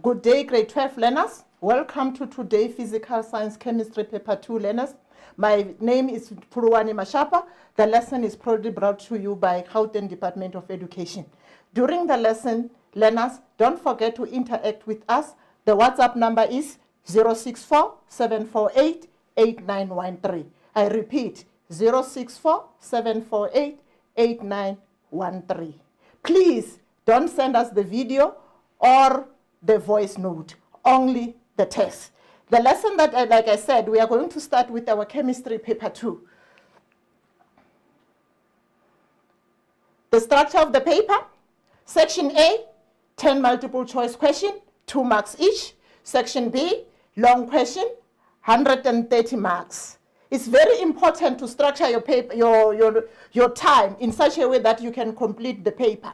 Good day, grade 12 learners. Welcome to today Physical Science Chemistry Paper 2 learners. My name is Puruwani Mashapa. The lesson is proudly brought to you by Gauteng Department of Education. During the lesson, learners, don't forget to interact with us. The WhatsApp number is 064-748-8913. I repeat, 064-748-8913. Please don't send us the video or the voice note, only the text. The lesson that, like I said, we are going to start with our chemistry paper 2. The structure of the paper: Section A, 10 multiple choice question, 2 marks each. Section B, long question, 130 marks. It's very important to structure your paper, your time in such a way that you can complete the paper.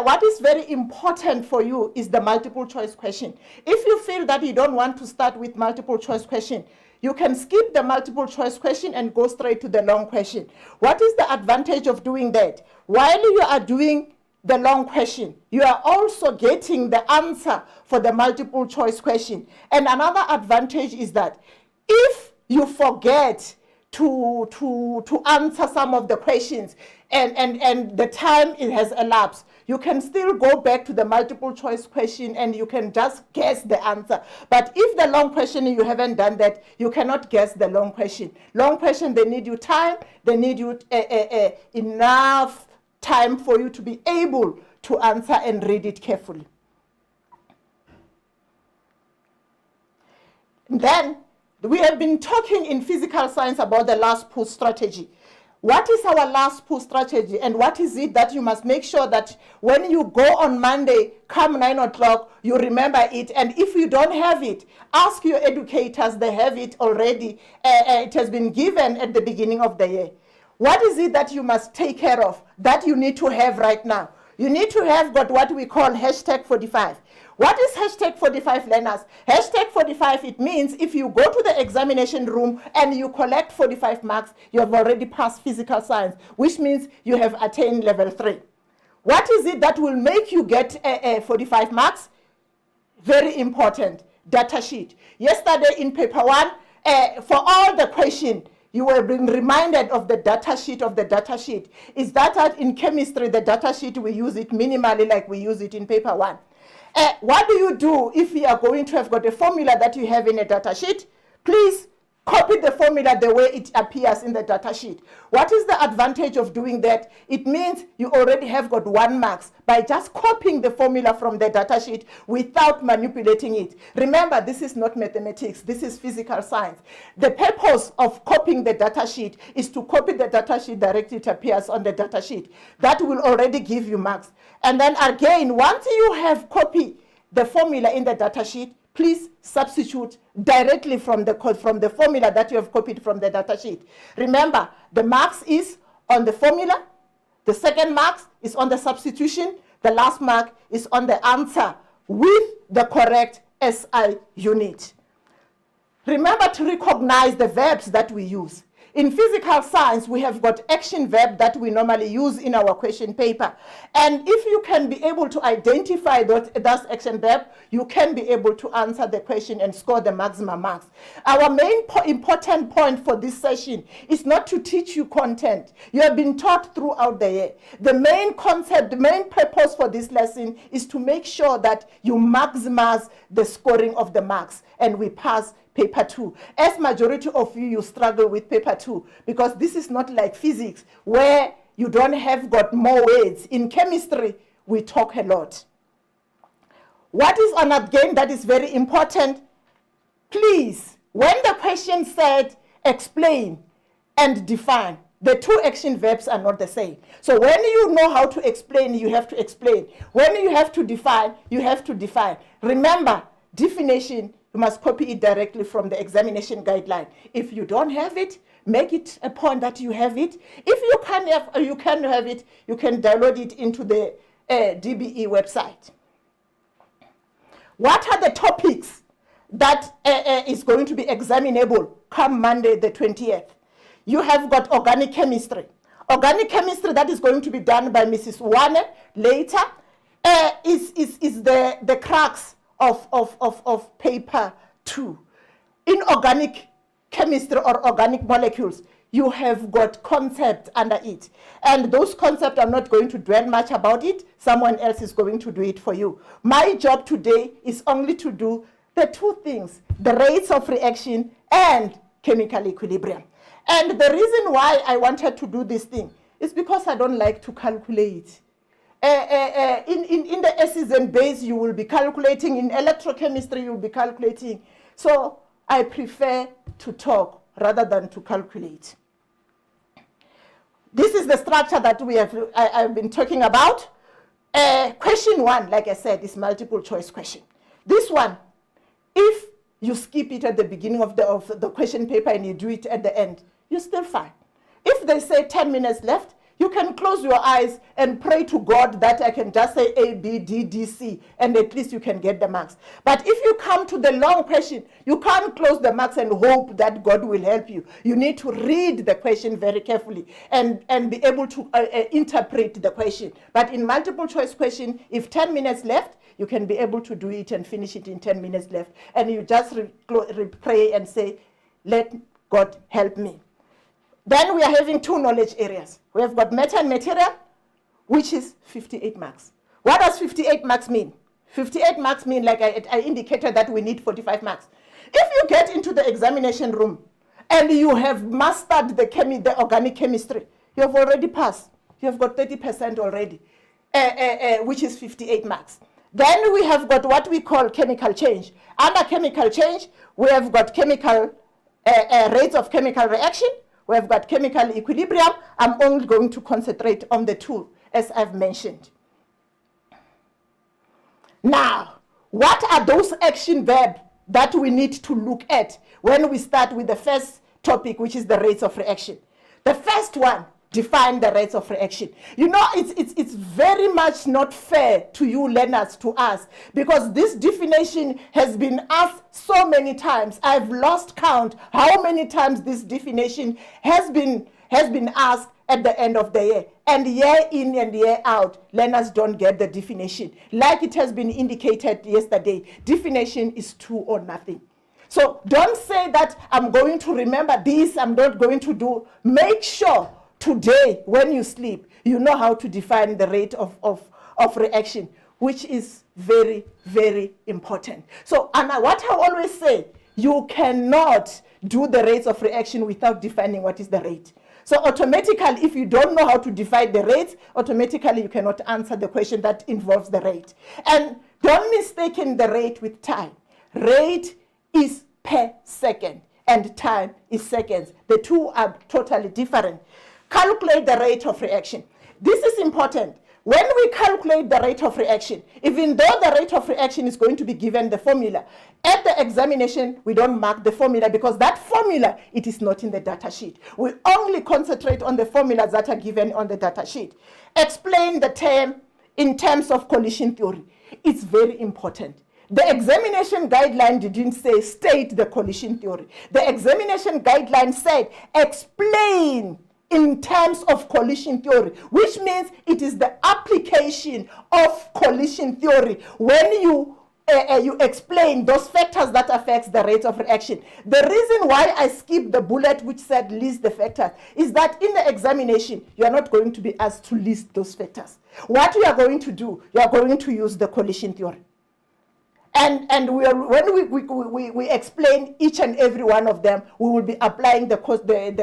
What is very important for you is the multiple choice question. If you feel that you don't want to start with multiple choice question, you can skip the multiple choice question and go straight to the long question. What is the advantage of doing that? While you are doing the long question, you are also getting the answer for the multiple choice question. And another advantage is that if you forget to answer some of the questions and the time it has elapsed, you can still go back to the multiple choice question and you can just guess the answer. But if the long question, you haven't done that, you cannot guess the long question. Long question, they need you time, they need you enough time for you to be able to answer and read it carefully. Then, we have been talking in physical science about the last push strategy. What is our last push strategy, and what is it that you must make sure that when you go on Monday, come 9 o'clock, you remember it? And if you don't have it, ask your educators, they have it already. It has been given at the beginning of the year. What is it that you must take care of, that you need to have right now? You need to have got what we call hashtag 45. What is hashtag 45, learners? Hashtag 45, it means if you go to the examination room and you collect 45 marks, you have already passed physical science, which means you have attained level 3. What is it that will make you get 45 marks? Very important, data sheet. Yesterday in paper 1, for all the questions, you will be reminded of the data sheet of the data sheet. Is that in chemistry, the data sheet, we use it minimally like we use it in paper 1. What do you do if you are going to have got a formula that you have in a data sheet? Please copy the formula the way it appears in the data sheet. What is the advantage of doing that? It means you already have got 1 marks by just copying the formula from the data sheet without manipulating it. Remember, this is not mathematics, this is physical science. The purpose of copying the data sheet is to copy the data sheet directly, it appears on the data sheet. That will already give you marks. And then again, once you have copied the formula in the data sheet, please substitute directly from the formula that you have copied from the data sheet. Remember, the marks is on the formula, the second marks is on the substitution, the last mark is on the answer with the correct SI unit. Remember to recognize the verbs that we use. In physical science, we have got action verb that we normally use in our question paper. And if you can be able to identify that action verb, you can be able to answer the question and score the maximum marks. Our main important point for this session is not to teach you content. You have been taught throughout the year. The main concept, the main purpose for this lesson is to make sure that you maximize the scoring of the marks and we pass paper 2. As majority of you struggle with paper 2 because this is not like physics where you don't have got more words. In chemistry, we talk a lot. What is again that is very important? Please, when the question said explain and define, the 2 action verbs are not the same. So when you know how to explain, you have to explain. When you have to define, you have to define. Remember, definition, you must copy it directly from the examination guideline. If you don't have it, make it a point that you have it. If you can have it, you can download it into the DBE website. What are the topics that is going to be examinable come Monday the 20th? You have got organic chemistry. Organic chemistry that is going to be done by Mrs. Wane later is the crux of paper 2. In organic chemistry or organic molecules, you have got concepts under it. And those concepts, I'm not going to dwell much about it. Someone else is going to do it for you. My job today is only to do the two things, the rates of reaction and chemical equilibrium. And the reason why I wanted to do this thing is because I don't like to calculate. In the acids and base, you will be calculating. In electrochemistry, you will be calculating. So I prefer to talk rather than to calculate. This is the structure that I've been talking about. Question 1, like I said, is multiple choice question. This one, if you skip it at the beginning of the question paper and you do it at the end, you're still fine. If they say 10 minutes left, you can close your eyes and pray to God that I can just say A, B, D, D, C, and at least you can get the marks. But if you come to the long question, you can't close the marks and hope that God will help you. You need to read the question very carefully and be able to interpret the question. But in multiple choice question, if 10 minutes left, you can be able to do it and finish it in 10 minutes left. And you just pray and say, let God help me. Then we are having 2 knowledge areas. We have got matter and material, which is 58 marks. What does 58 marks mean? 58 marks mean, like I indicated, that we need 45 marks. If you get into the examination room and you have mastered the organic chemistry, you have already passed. You have got 30% already, which is 58 marks. Then we have got what we call chemical change. Under chemical change, we have got chemical rates of chemical reaction. We have got chemical equilibrium. I'm only going to concentrate on the 2, as I've mentioned. Now, what are those action verbs that we need to look at when we start with the first topic, which is the rates of reaction? The first one, define the rates of reaction. You know, it's very much not fair to you learners, to us, because this definition has been asked so many times. I've lost count how many times this definition has been asked at the end of the year. And year in and year out, learners don't get the definition. Like it has been indicated yesterday, definition is 2 or nothing. So don't say that I'm going to remember this, I'm not going to do. Make sure today, when you sleep, you know how to define the rate of reaction, which is very, very important. So, and what I always say, you cannot do the rates of reaction without defining what is the rate. So automatically, if you don't know how to define the rate, automatically you cannot answer the question that involves the rate. And don't mistake the rate with time. Rate is per second, and time is seconds. The 2 are totally different. Calculate the rate of reaction. This is important. When we calculate the rate of reaction, even though the rate of reaction is going to be given the formula, at the examination, we don't mark the formula because that formula, it is not in the data sheet. We only concentrate on the formulas that are given on the data sheet. Explain the term in terms of collision theory. It's very important. The examination guideline didn't say state the collision theory. The examination guideline said explain in terms of collision theory, which means it is the application of collision theory when you explain those factors that affects the rate of reaction. The reason why I skipped the bullet which said list the factors is that in the examination, you are not going to be asked to list those factors. What you are going to do, you are going to use the collision theory. And when we explain each and every one of them, we will be applying the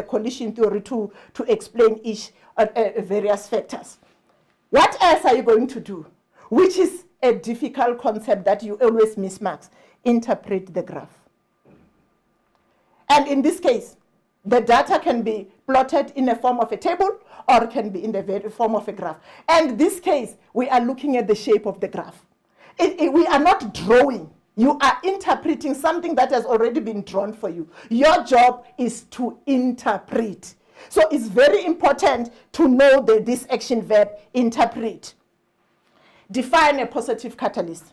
collision theory to explain each various factors. What else are you going to do? Which is a difficult concept that you always miss marks. Interpret the graph. And in this case, the data can be plotted in the form of a table or can be in the very form of a graph. And in this case, we are looking at the shape of the graph. We are not drawing. You are interpreting something that has already been drawn for you. Your job is to interpret. So it's very important to know this action verb, interpret. Define a positive catalyst.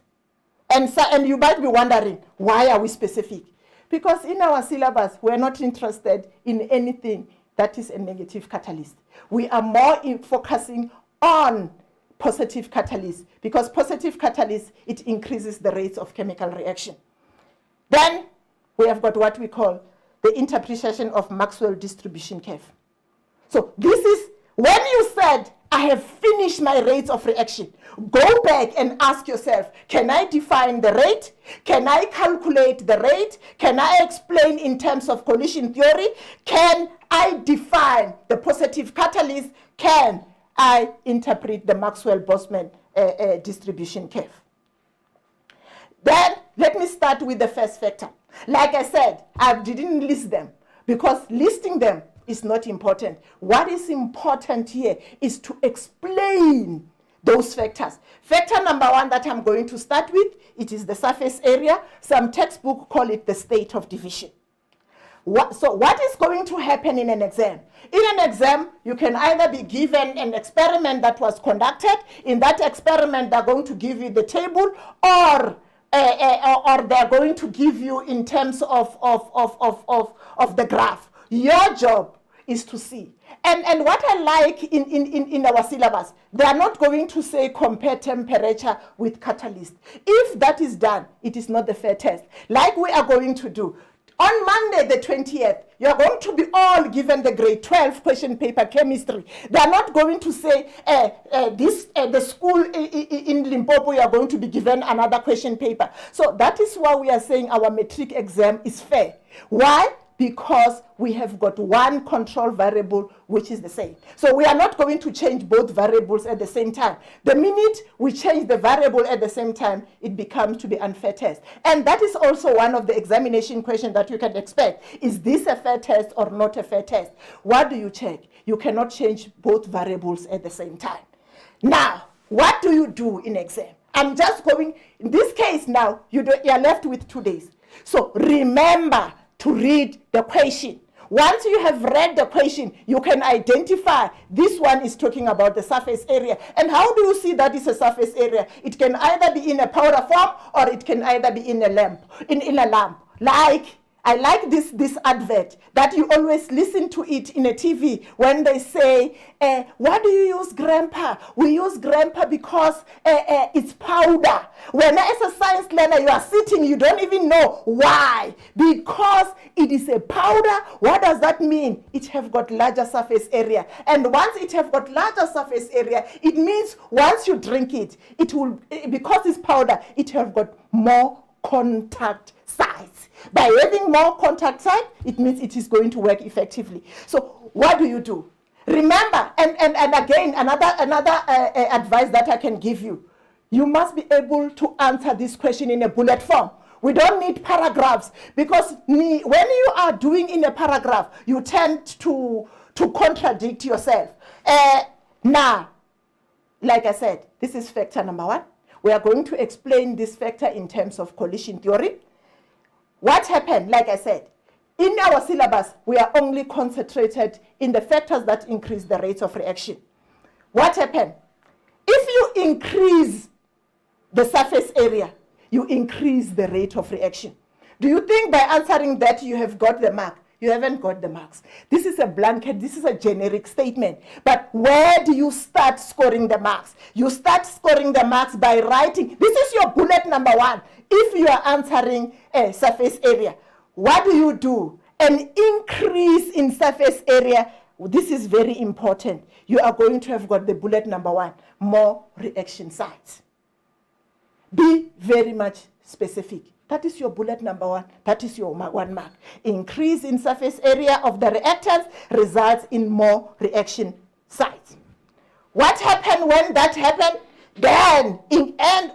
And you might be wondering, why are we specific? Because in our syllabus, we're not interested in anything that is a negative catalyst. We are more focusing on positive catalyst, because positive catalyst, it increases the rates of chemical reaction. Then we have got what we call the interpretation of Maxwell distribution curve. So this is when you said, I have finished my rates of reaction, go back and ask yourself, can I define the rate? Can I calculate the rate? Can I explain in terms of collision theory? Can I define the positive catalyst? Can I interpret the Maxwell-Boltzmann distribution curve? Then let me start with the first factor. Like I said, I didn't list them because listing them is not important. What is important here is to explain those factors. Factor number one that I'm going to start with, it is the surface area. Some textbooks call it the state of division. So what is going to happen in an exam? In an exam, you can either be given an experiment that was conducted. In that experiment, they're going to give you the table, or they're going to give you in terms of the graph. Your job is to see. And what I like in our syllabus, they are not going to say compare temperature with catalyst. If that is done, it is not the fair test. Like we are going to do. On Monday, the 20th, you are going to be all given the grade 12 question paper chemistry. They are not going to say, the school in Limpopo, you are going to be given another question paper. So that is why we are saying our matric exam is fair. Why? Because we have got one control variable which is the same. So we are not going to change both variables at the same time. The minute we change the variable at the same time, it becomes to be unfair test. And that is also one of the examination questions that you can expect. Is this a fair test or not a fair test? What do you check? You cannot change both variables at the same time. Now, what do you do in exam? I'm just going, in this case now, you're left with 2 days. So remember to read the question. Once you have read the question, you can identify this one is talking about the surface area. And how do you see that is a surface area? It can either be in a powder form or it can either be in a lamp. In a lamp. Like, I like this advert that you always listen to it in a TV when they say, what do you use, Grandpa? We use Grandpa because it's powder. When as a science learner you are sitting, you don't even know why. Because it is a powder. What does that mean? It have got larger surface area. And once it have got larger surface area, it means once you drink it, it will, because it's powder, it have got more contact sites. By having more contact site, it means it is going to work effectively. So what do? Remember, and again, another advice that I can give you, you must be able to answer this question in a bullet form. We don't need paragraphs, because when you are doing in a paragraph, you tend to contradict yourself. Now, like I said, this is factor number one. We are going to explain this factor in terms of collision theory. What happened, like I said, in our syllabus, we are only concentrated in the factors that increase the rates of reaction. What happened? If you increase the surface area, you increase the rate of reaction. Do you think by answering that you have got the mark? You haven't got the marks. This is a blanket, this is a generic statement. But where do you start scoring the marks? You start scoring the marks by writing. This is your bullet number one. If you are answering a surface area, what do? An increase in surface area. This is very important. You are going to have got the bullet number one, more reaction sites. Be very much specific. That is your bullet number one. That is your one mark. Increase in surface area of the reactants results in more reaction sites. What happened when that happened? Then,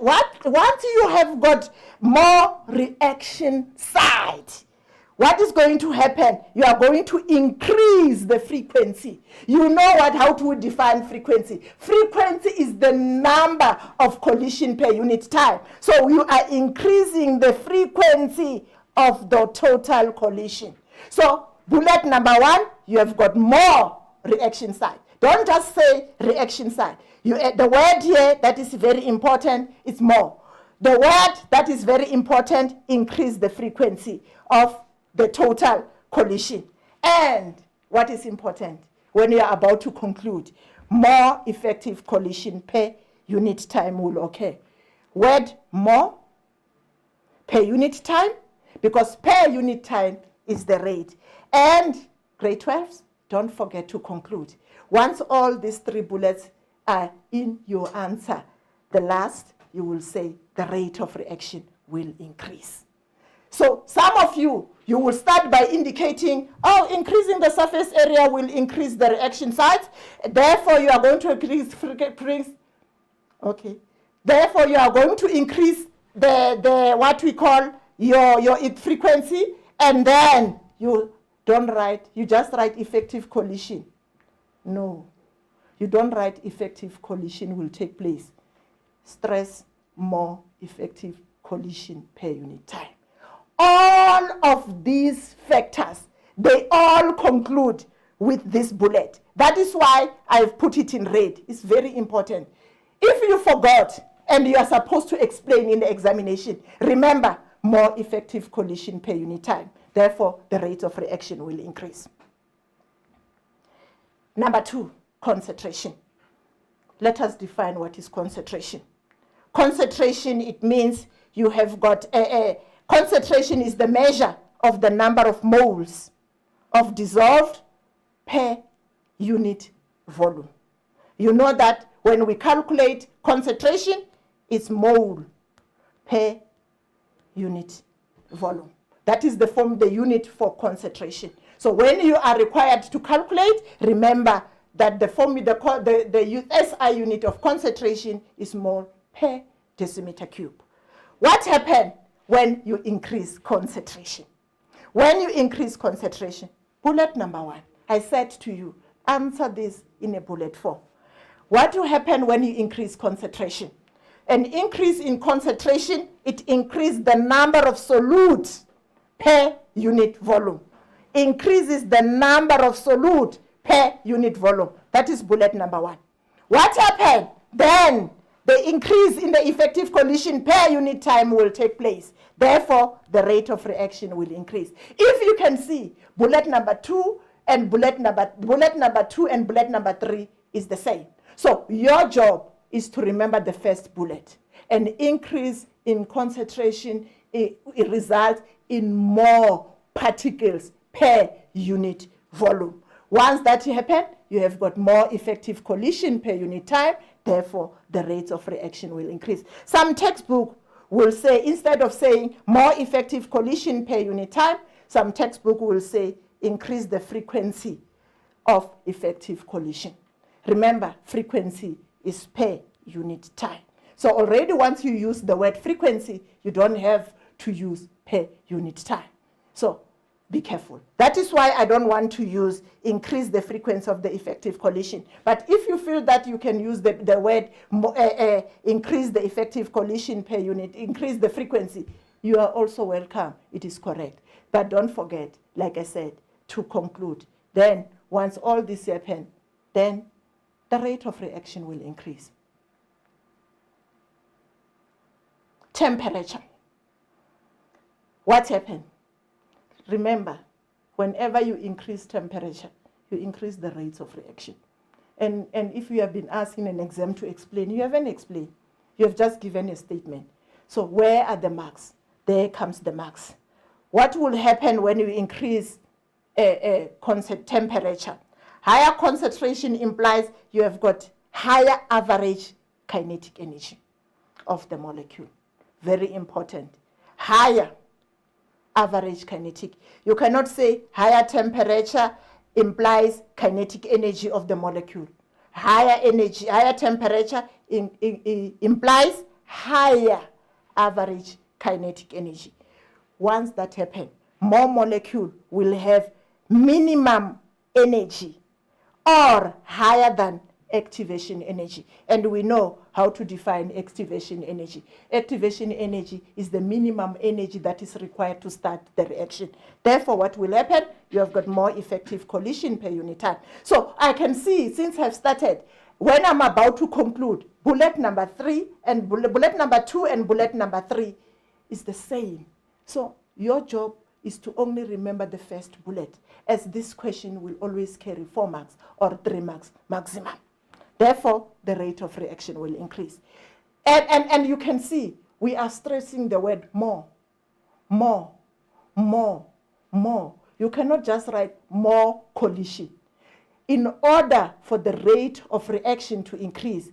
once you have got more reaction sites, what is going to happen? You are going to increase the frequency. You know how to define frequency. Frequency is the number of collision per unit time. So you are increasing the frequency of the total collision. So bullet number one, you have got more reaction site. Don't just say reaction site. The word here that is very important is more. The word that is very important, increase the frequency of the total collision. And what is important when you are about to conclude, more effective collision per unit time will occur. Word more per unit time, because per unit time is the rate. And grade 12s, don't forget to conclude. Once all these 3 bullets are in your answer, the last, you will say the rate of reaction will increase. So some of you will start by indicating, oh, increasing the surface area will increase the reaction sites. Therefore, you are going to increase, okay. Therefore, you are going to increase the what we call your frequency, and then you just write effective collision. No, you don't write effective collision will take place. Stress more effective collision per unit time. All of these factors, they all conclude with this bullet. That is why I've put it in red. It's very important. If you forgot and you are supposed to explain in the examination, remember, more effective collision per unit time. Therefore, the rate of reaction will increase. Number 2, concentration. Let us define what is concentration. Concentration, it means you have got concentration is the measure of the number of moles of dissolved per unit volume. You know that when we calculate concentration, it's mole per unit volume. That is the unit for concentration. So when you are required to calculate, remember that the SI unit of concentration is mole per decimeter cube. What happens when you increase concentration? When you increase concentration, bullet number 1, I said to you, answer this in a bullet form. What will happen when you increase concentration? An increase in concentration, it increases the number of solutes per unit volume. Increases the number of solute per unit volume. That is bullet number 1. What happened? Then the increase in the effective collision per unit time will take place. Therefore, the rate of reaction will increase. If you can see, bullet number 2 and bullet number 2 and bullet number 3 is the same. So your job is to remember the first bullet. An increase in concentration, it results in more particles per unit volume. Once that happens, you have got more effective collision per unit time. Therefore, the rate of reaction will increase. Some textbook will say, instead of saying more effective collision per unit time, some textbook will say increase the frequency of effective collision. Remember, frequency is per unit time. So already once you use the word frequency, you don't have to use per unit time. So be careful. That is why I don't want to use increase the frequency of the effective collision. But if you feel that you can use the word increase the effective collision per unit, increase the frequency, you are also welcome. It is correct. But don't forget, like I said, to conclude. Then once all this happens, then the rate of reaction will increase. Temperature. What happened? Remember, whenever you increase temperature, you increase the rates of reaction. And if you have been asked in an exam to explain, you haven't explained. You have just given a statement. So where are the marks? There comes the marks. What will happen when you increase temperature? Higher concentration implies you have got higher average kinetic energy of the molecule. Very important. Higher average kinetic. You cannot say higher temperature implies kinetic energy of the molecule. Higher energy, higher temperature implies higher average kinetic energy. Once that happens, more molecule will have minimum energy or higher than activation energy. And we know how to define activation energy. Activation energy is the minimum energy that is required to start the reaction. Therefore, what will happen? You have got more effective collision per unit time. So I can see, since I've started, when I'm about to conclude, bullet number 3 and bullet number 2 and bullet number 3 is the same. So your job is to only remember the first bullet, as this question will always carry 4 marks or 3 marks maximum. Therefore, the rate of reaction will increase. And you can see we are stressing the word more, more, more, more. You cannot just write more collision. In order for the rate of reaction to increase,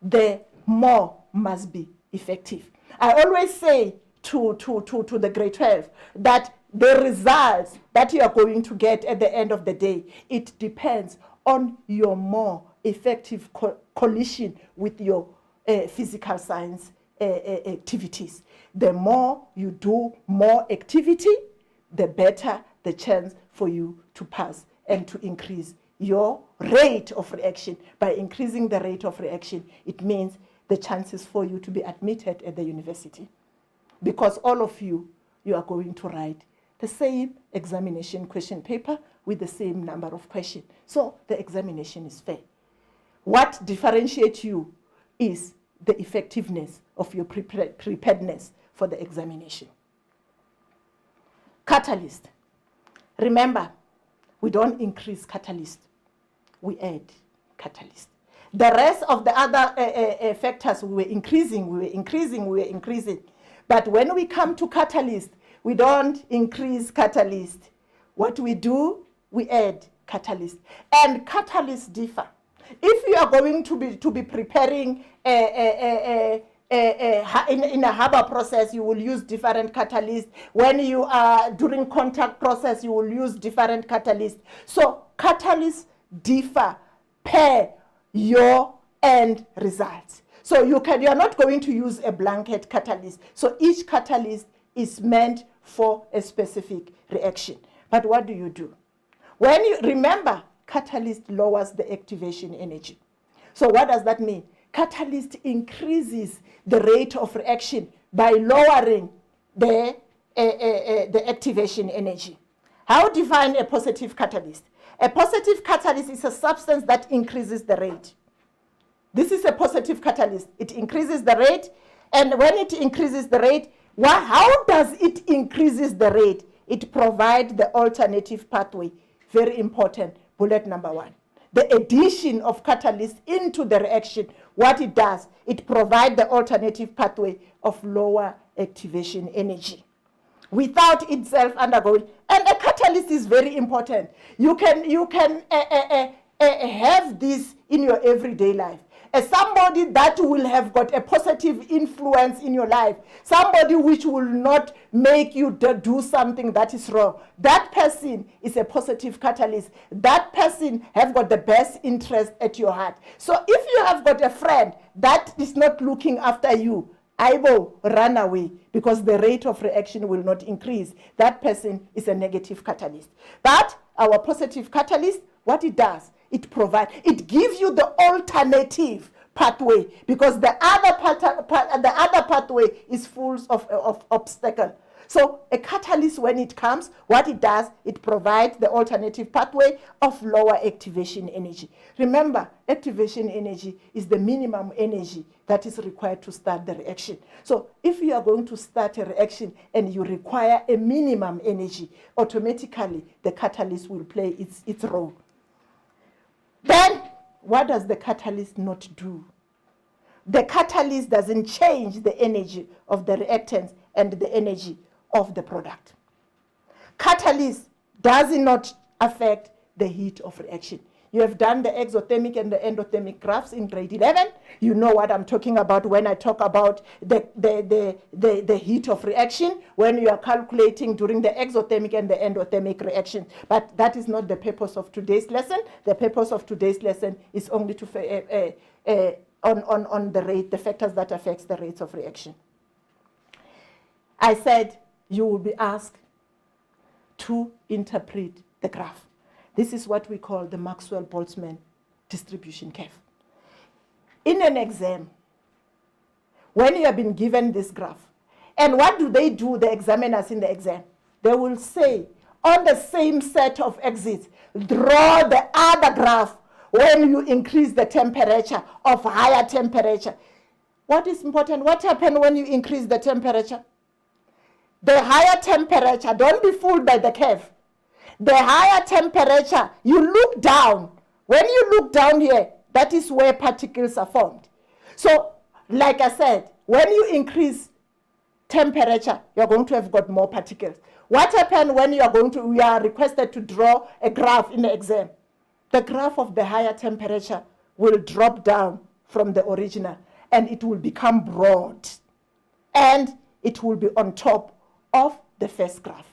the more must be effective. I always say to the grade 12 that the results that you are going to get at the end of the day, it depends on your more effective collision with your physical science activities. The more you do more activity, the better the chance for you to pass and to increase your rate of reaction. By increasing the rate of reaction, it means the chances for you to be admitted at the university. Because all of you are going to write the same examination question paper with the same number of questions. So the examination is fair. What differentiates you is the effectiveness of your preparedness for the examination. Catalyst. Remember, we don't increase catalyst, we add catalyst. The rest of the other factors we were increasing. But when we come to catalyst, we don't increase catalyst. What we do, we add catalyst. And catalysts differ. If you are going to be preparing in a Haber process, you will use different catalysts. When you are doing contact process, you will use different catalysts. So catalysts differ per your end results. So you are not going to use a blanket catalyst. So each catalyst is meant for a specific reaction. But what do? When you remember, catalyst lowers the activation energy. So what does that mean? Catalyst increases the rate of reaction by lowering the activation energy. How define a positive catalyst? A positive catalyst is a substance that increases the rate. This is a positive catalyst. It increases the rate, and when it increases the rate, how does it increases the rate? It provides the alternative pathway. Very important, bullet number 1. The addition of catalyst into the reaction, what it does, it provides the alternative pathway of lower activation energy without itself undergoing. And a catalyst is very important. You can have this in your everyday life. As somebody that will have got a positive influence in your life, somebody which will not make you do something that is wrong. That person is a positive catalyst. That person have got the best interest at your heart. So if you have got a friend that is not looking after you, I will run away because the rate of reaction will not increase. That person is a negative catalyst. But our positive catalyst, what it does, it gives you the alternative pathway because the other pathway is full of obstacles. So a catalyst, when it comes, what it does, it provides the alternative pathway of lower activation energy. Remember, activation energy is the minimum energy that is required to start the reaction. So if you are going to start a reaction and you require a minimum energy, automatically the catalyst will play its role. Then, what does the catalyst not do? The catalyst doesn't change the energy of the reactants and the energy of the product. Catalyst does not affect the heat of reaction. You have done the exothermic and the endothermic graphs in grade 11. You know what I'm talking about when I talk about the heat of reaction, when you are calculating during the exothermic and the endothermic reaction. But that is not the purpose of today's lesson. The purpose of today's lesson is only to on the rate, the factors that affects the rates of reaction. I said you will be asked to interpret the graph. This is what we call the Maxwell-Boltzmann distribution curve. In an exam, when you have been given this graph, and what do, the examiners in the exam? They will say, on the same set of exits, draw the other graph when you increase the temperature of higher temperature. What is important? What happens when you increase the temperature? The higher temperature, don't be fooled by the curve. The higher temperature, you look down. When you look down here, that is where particles are formed. So, like I said, when you increase temperature, you're going to have got more particles. What happens when you are requested to draw a graph in the exam? The graph of the higher temperature will drop down from the original and it will become broad. And it will be on top of the first graph.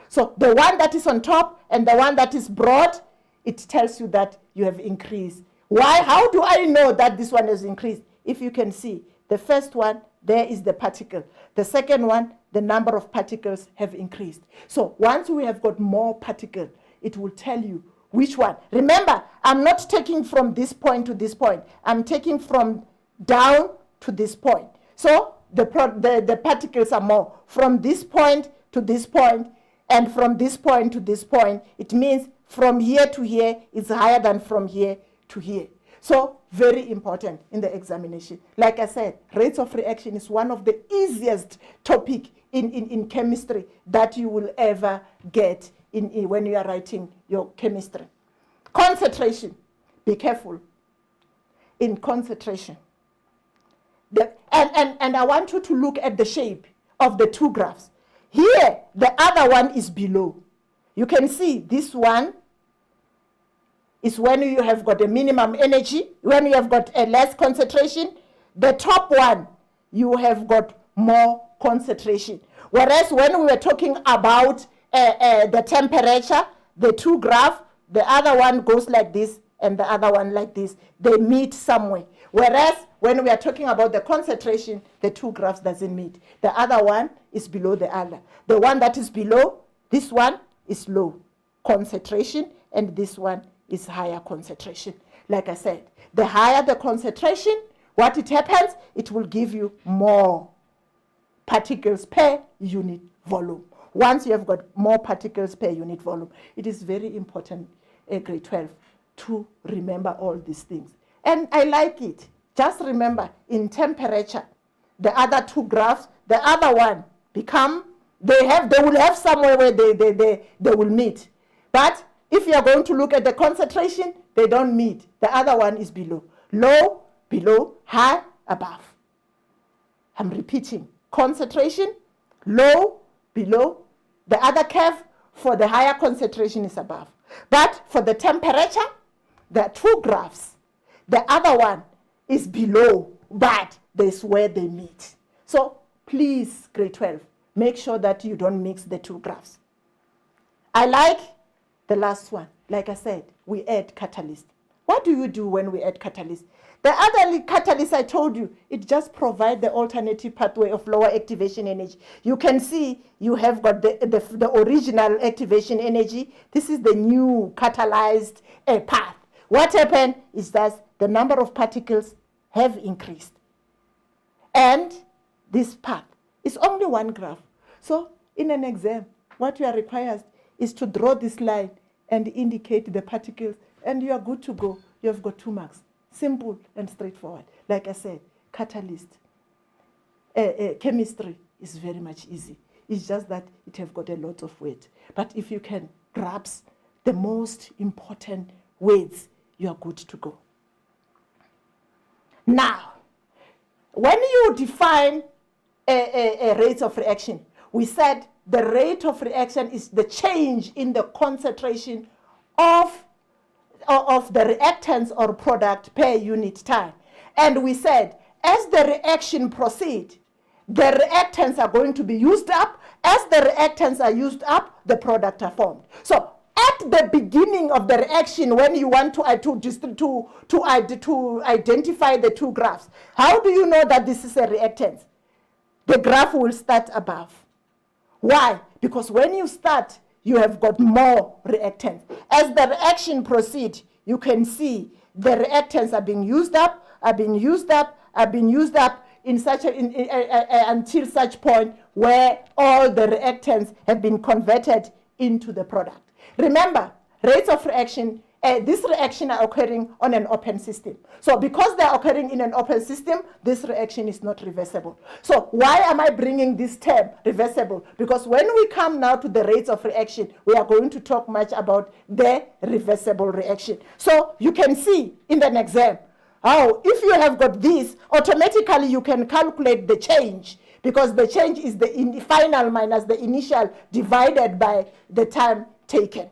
So the one that is on top and the one that is broad, it tells you that you have increased. Why? How do I know that this one has increased? If you can see, the first one, there is the particle. The second one, the number of particles have increased. So once we have got more particles, it will tell you which one. Remember, I'm not taking from this point to this point. I'm taking from down to this point. So the particles are more. From this point to this point, and from this point to this point, it means from here to here is higher than from here to here. So very important in the examination. Like I said, rates of reaction is one of the easiest topic in chemistry that you will ever get when you are writing your chemistry. Concentration. Be careful in concentration. And I want you to look at the shape of the two graphs. Here, the other one is below. You can see this one is when you have got a minimum energy, when you have got a less concentration. The top one, you have got more concentration. Whereas when we were talking about the temperature, the two graphs, the other one goes like this and the other one like this. They meet somewhere. Whereas when we are talking about the concentration, the two graphs doesn't meet. The other one is below the other. The one that is below, this one is low concentration, and this one is higher concentration. Like I said, the higher the concentration, what it happens, it will give you more particles per unit volume. Once you have got more particles per unit volume, it is very important in grade 12 to remember all these things. And I like it. Just remember, in temperature, the other two graphs, the other one become, they will have somewhere where they will meet. But if you are going to look at the concentration, they don't meet. The other one is below. Low, below, high, above. I'm repeating. Concentration, low, below. The other curve for the higher concentration is above. But for the temperature, there are two graphs. The other one is below, but that's where they meet. So please, grade 12, make sure that you don't mix the two graphs. I like the last one. Like I said, we add catalyst. What do you do when we add catalyst? The other catalyst I told you, it just provides the alternative pathway of lower activation energy. You can see you have got the original activation energy. This is the new catalyzed path. What happened is that the number of particles have increased. And this path is only one graph. So in an exam, what you are required is to draw this line and indicate the particles, and you are good to go. You have got 2 marks. Simple and straightforward. Like I said, catalyst, chemistry is very much easy. It's just that it have got a lot of weight. But if you can grasp the most important words, you are good to go. Now, when you define a rate of reaction, we said the rate of reaction is the change in the concentration of the reactants or product per unit time. And we said, as the reaction proceeds, the reactants are going to be used up. As the reactants are used up, the product are formed. So at the beginning of the reaction, when you want to identify the two graphs, how do you know that this is a reactant? The graph will start above. Why? Because when you start, you have got more reactants. As the reaction proceeds, you can see the reactants are being used up, in such until such point where all the reactants have been converted into the product. Remember, rates of reaction, this reaction are occurring on an open system. So because they are occurring in an open system, this reaction is not reversible. So why am I bringing this term, reversible? Because when we come now to the rates of reaction, we are going to talk much about the reversible reaction. So you can see in an exam, Oh, if you have got this, automatically you can calculate the change, because the change is the final minus the initial divided by the time taken.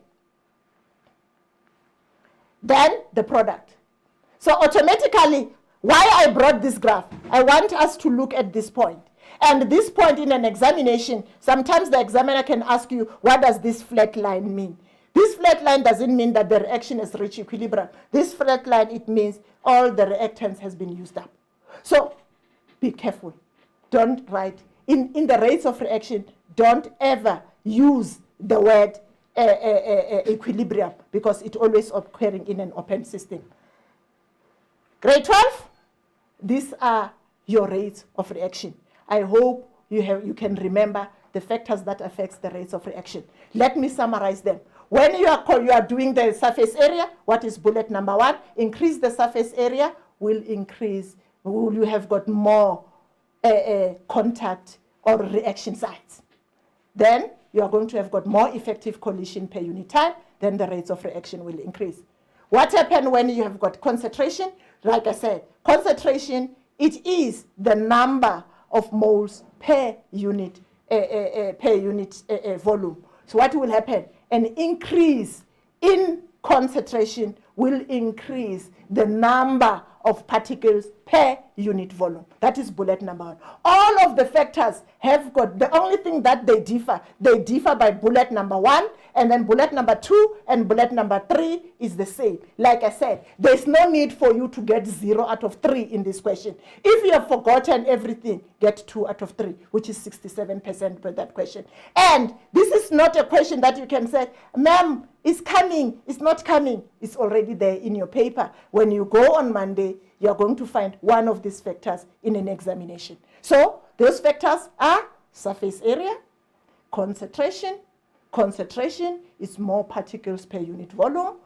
Then the product. So automatically, why I brought this graph, I want us to look at this point. And this point in an examination, sometimes the examiner can ask you, what does this flat line mean? This flat line doesn't mean that the reaction has reached equilibrium. This flat line, it means all the reactants has been used up. So be careful. Don't write, in the rates of reaction, don't ever use the word equilibrium, because it's always occurring in an open system. Grade 12, these are your rates of reaction. I hope you can remember the factors that affects the rates of reaction. Let me summarize them. When you are doing the surface area, what is bullet number 1? Increase the surface area, you have got more contact or reaction sites. Then you are going to have got more effective collision per unit time, then the rates of reaction will increase. What happens when you have got concentration? Like I said, concentration, it is the number of moles per unit volume. So what will happen? An increase in concentration will increase the number of particles per unit volume. That is bullet number 1. All of the factors have got, the only thing that they differ by bullet number 1, and then bullet number 2 and bullet number 3 is the same. Like I said, there's no need for you to get 0 out of 3 in this question. If you have forgotten everything, get 2 out of 3, which is 67% for that question. And this is not a question that you can say, ma'am, it's coming, it's not coming. It's already there in your paper. When you go on Monday, you're going to find one of these factors in an examination. So those factors are surface area, concentration. Concentration is more particles per unit volume.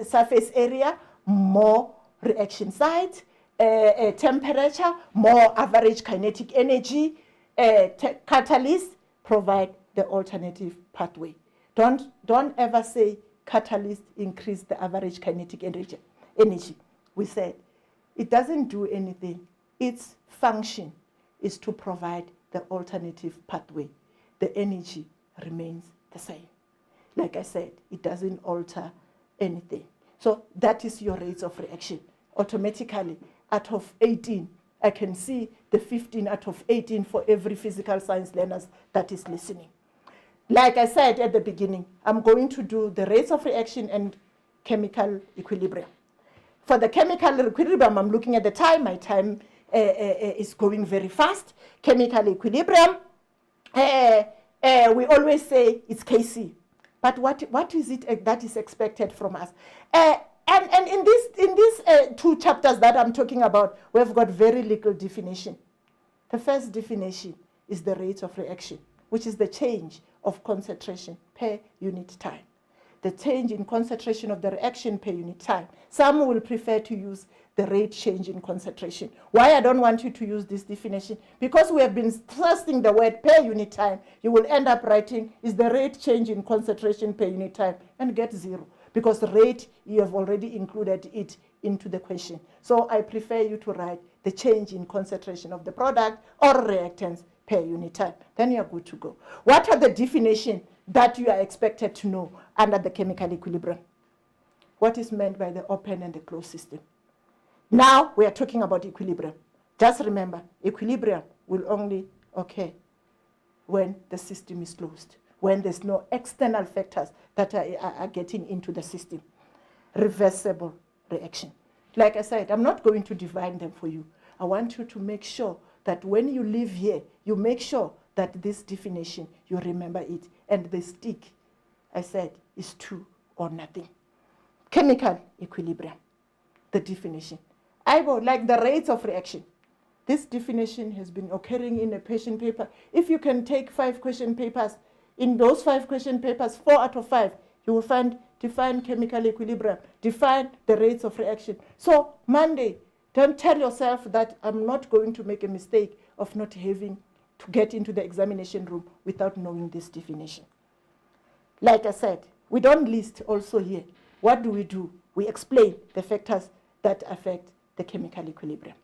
Surface area, more reaction sites. Temperature, more average kinetic energy. Catalyst provide the alternative pathway. Don't ever say catalyst increase the average kinetic energy. We said it doesn't do anything. Its function is to provide the alternative pathway. The energy remains the same. Like I said, it doesn't alter anything. So that is your rates of reaction. Automatically, out of 18, I can see the 15 out of 18 for every physical science learners that is listening. Like I said at the beginning, I'm going to do the rates of reaction and chemical equilibrium. For the chemical equilibrium, I'm looking at the time. My time is going very fast. Chemical equilibrium, we always say it's Kc. But what is it that is expected from us? And in these 2 chapters that I'm talking about, we've got very little definition. The first definition is the rate of reaction, which is the change of concentration per unit time. The change in concentration of the reaction per unit time. Some will prefer to use the rate change in concentration. Why I don't want you to use this definition? Because we have been stressing the word per unit time. You will end up writing, is the rate change in concentration per unit time, and get 0. Because the rate, you have already included it into the question. So I prefer you to write the change in concentration of the product or reactants per unit time. Then you're good to go. What are the definitions that you are expected to know under the chemical equilibrium? What is meant by the open and the closed system? Now we are talking about equilibrium. Just remember, equilibrium will only occur when the system is closed, when there's no external factors that are getting into the system. Reversible reaction. Like I said, I'm not going to define them for you. I want you to make sure that when you leave here, you make sure that this definition, you remember it. And the stick, I said, is 2 or nothing. Chemical equilibrium, the definition. I will like the rates of reaction. This definition has been occurring in a question paper. If you can take 5 question papers, in those 5 question papers, 4 out of 5, you will find define chemical equilibrium, define the rates of reaction. So Monday, don't tell yourself that I'm not going to make a mistake of not having to get into the examination room without knowing this definition. Like I said, we don't list also here. What do? We explain the factors that affect the chemical equilibrium.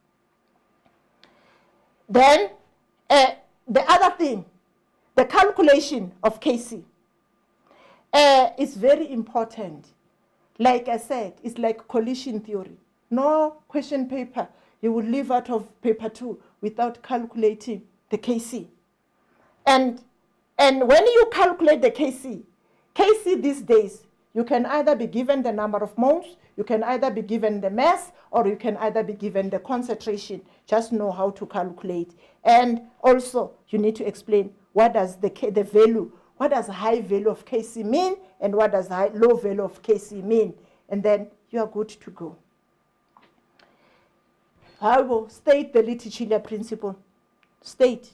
Then the other thing, the calculation of Kc is very important. Like I said, it's like collision theory. No question paper you will leave out of paper 2 without calculating the Kc. And when you calculate the Kc these days, you can either be given the number of moles, you can either be given the mass, or you can either be given the concentration. Just know how to calculate. And also, you need to explain what does the value, what does high value of Kc mean, and what does low value of Kc mean. And then you are good to go. I will state the Litichilla principle. State.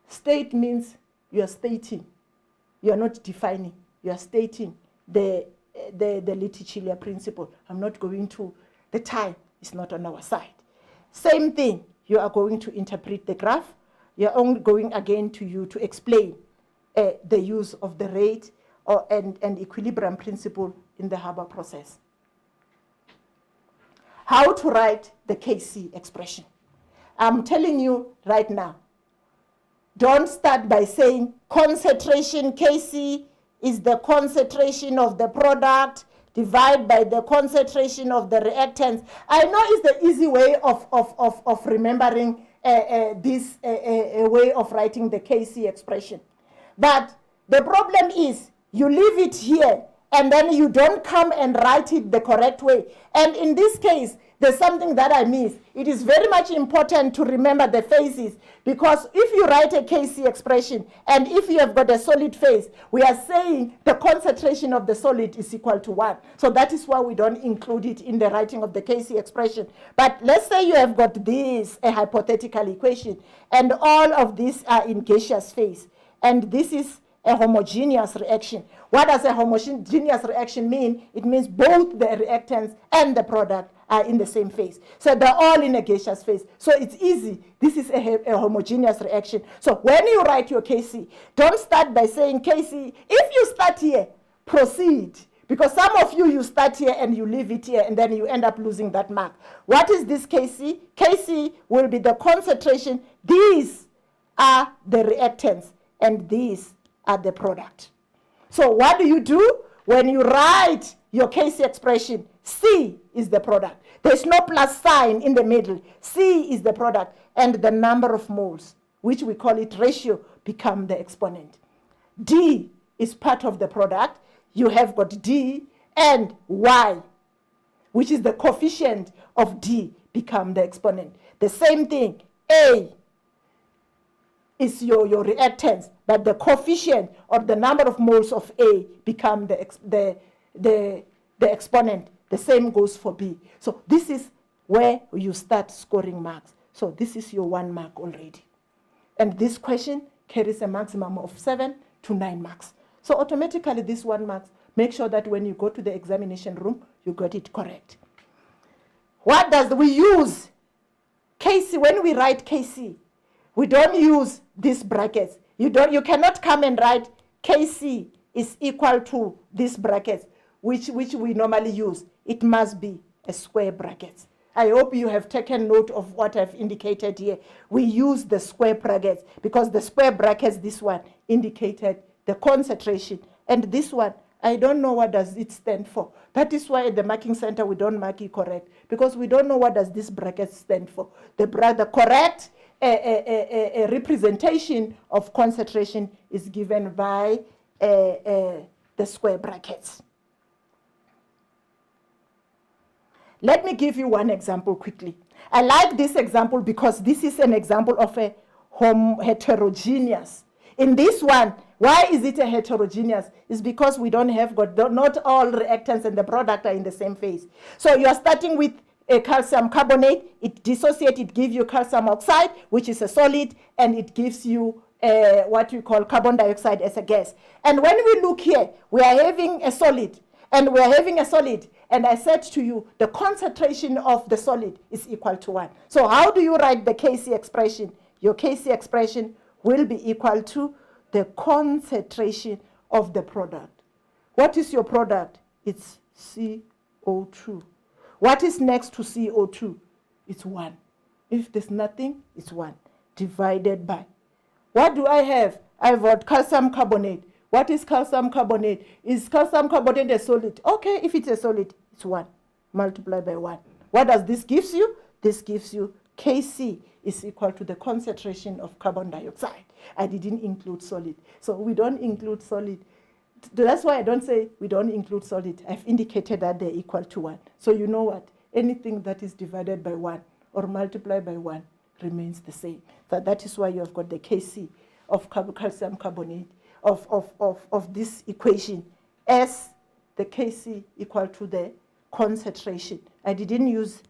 State means you are stating. You are not defining. You are stating the Litichilla principle. I'm not going to, the time is not on our side. Same thing, you are going to interpret the graph. You are only going again to explain the use of the rate and equilibrium principle in the Haber process. How to write the Kc expression. I'm telling you right now, don't start by saying concentration Kc is the concentration of the product divided by the concentration of the reactants. I know it's the easy way of remembering this way of writing the Kc expression. But the problem is you leave it here and then you don't come and write it the correct way. And in this case, there's something that I miss. It is very much important to remember the phases, because if you write a Kc expression and if you have got a solid phase, we are saying the concentration of the solid is equal to 1. So that is why we don't include it in the writing of the Kc expression. But let's say you have got this, a hypothetical equation, and all of these are in gaseous phase. And this is a homogeneous reaction. What does a homogeneous reaction mean? It means both the reactants and the product are in the same phase. So they're all in a gaseous phase. So it's easy. This is a homogeneous reaction. So when you write your Kc, don't start by saying Kc. If you start here, proceed. Because some of you start here and you leave it here and then you end up losing that mark. What is this Kc? Kc will be the concentration. These are the reactants and these are the product. So what do? When you write your Kc expression, C is the product. There's no plus sign in the middle. C is the product. And the number of moles, which we call it ratio, become the exponent. D is part of the product. You have got D, and Y, which is the coefficient of D, become the exponent. The same thing, A is your reactants, but the coefficient or the number of moles of A become the exponent. The same goes for B. So this is where you start scoring marks. So this is your 1 mark already. And this question carries a maximum of 7 to 9 marks. So automatically this 1 mark, make sure that when you go to the examination room, you got it correct. What does we use? Kc, when we write Kc, we don't use these brackets. You cannot come and write Kc is equal to these brackets, which we normally use. It must be a square bracket. I hope you have taken note of what I've indicated here. We use the square brackets because the square brackets, this one, indicated the concentration. And this one, I don't know what does it stand for. That is why at the marking center, we don't mark it correct, because we don't know what does this bracket stand for. The correct representation of concentration is given by the square brackets. Let me give you one example quickly. I like this example because this is an example of a heterogeneous. In this one, why is it a heterogeneous? It's because we don't have not all reactants and the product are in the same phase. So you are starting with a calcium carbonate, it dissociates, it gives you calcium oxide, which is a solid, and it gives you what we call carbon dioxide as a gas. And when we look here, we are having a solid, and I said to you, the concentration of the solid is equal to 1. So how do you write the Kc expression? Your Kc expression will be equal to the concentration of the product. What is your product? It's CO2. What is next to CO2? It's 1. If there's nothing, it's 1. Divided by. What do I have? I've got calcium carbonate. What is calcium carbonate? Is calcium carbonate a solid? Okay, if it's a solid, it's 1. Multiply by 1. What does this give you? This gives you Kc is equal to the concentration of carbon dioxide. I didn't include solid. So we don't include solid. That's why I don't say we don't include solid. I've indicated that they're equal to 1. So you know what? Anything that is divided by 1 or multiplied by 1 remains the same. So that is why you have got the Kc of calcium carbonate of this equation as the Kc equal to the concentration. I didn't use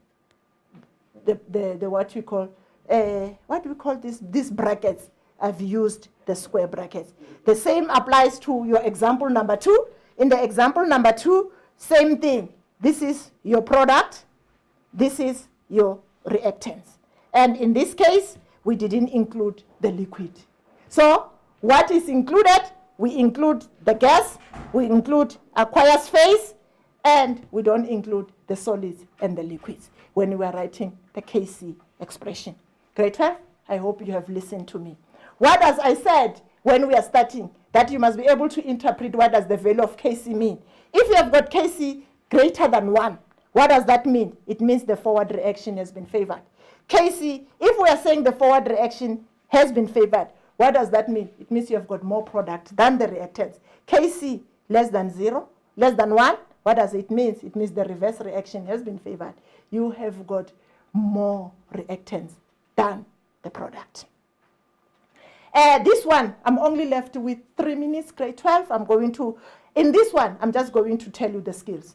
the what we call, what do we call this? These brackets. I've used the square brackets. The same applies to your example number 2. In the example number 2, same thing. This is your product. This is your reactants. And in this case, we didn't include the liquid. So what is included? We include the gas, we include aqueous phase, and we don't include the solids and the liquids when we are writing the Kc expression. Grade 12, I hope you have listened to me. What as I said when we are starting, that you must be able to interpret what does the value of Kc mean. If you have got Kc greater than 1, what does that mean? It means the forward reaction has been favored. Kc, if we are saying the forward reaction has been favored, what does that mean? It means you have got more product than the reactants. Kc less than 0, less than 1, what does it mean? It means the reverse reaction has been favored. You have got more reactants than the product. This one, I'm only left with 3 minutes, grade 12. In this one, I'm just going to tell you the skills.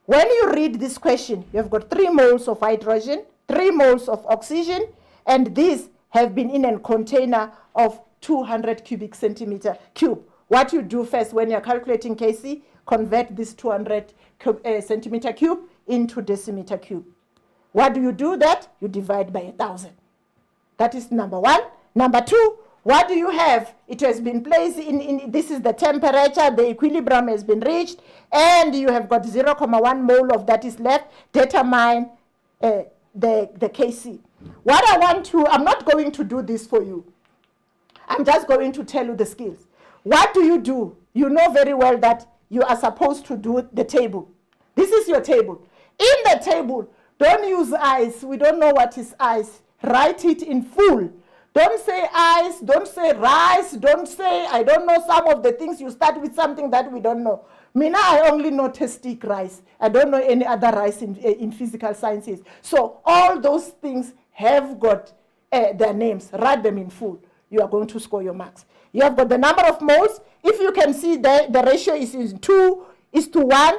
When you read this question, you've got 3 moles of hydrogen, 3 moles of oxygen, and these have been in a container of 200 cubic centimeter cube. What you do first when you're calculating Kc, convert this 200 centimeter cube into decimeter cube. What do you do that? You divide by 1,000. That is number 1. Number 2, what do you have? It has been placed in this is the temperature, the equilibrium has been reached, and you have got 0.1 mole of that is left. Determine the Kc. What I want to, I'm not going to do this for you. I'm just going to tell you the skills. What do? You know very well that you are supposed to do the table. This is your table. In the table, don't use ice. We don't know what is ice. Write it in full. Don't say ice, don't say rice, don't say, I don't know some of the things. You start with something that we don't know. Mina, I only know testic rice. I don't know any other rice in physical sciences. So all those things have got their names. Write them in full. You are going to score your marks. You have got the number of moles. If you can see the ratio is 2 is to 1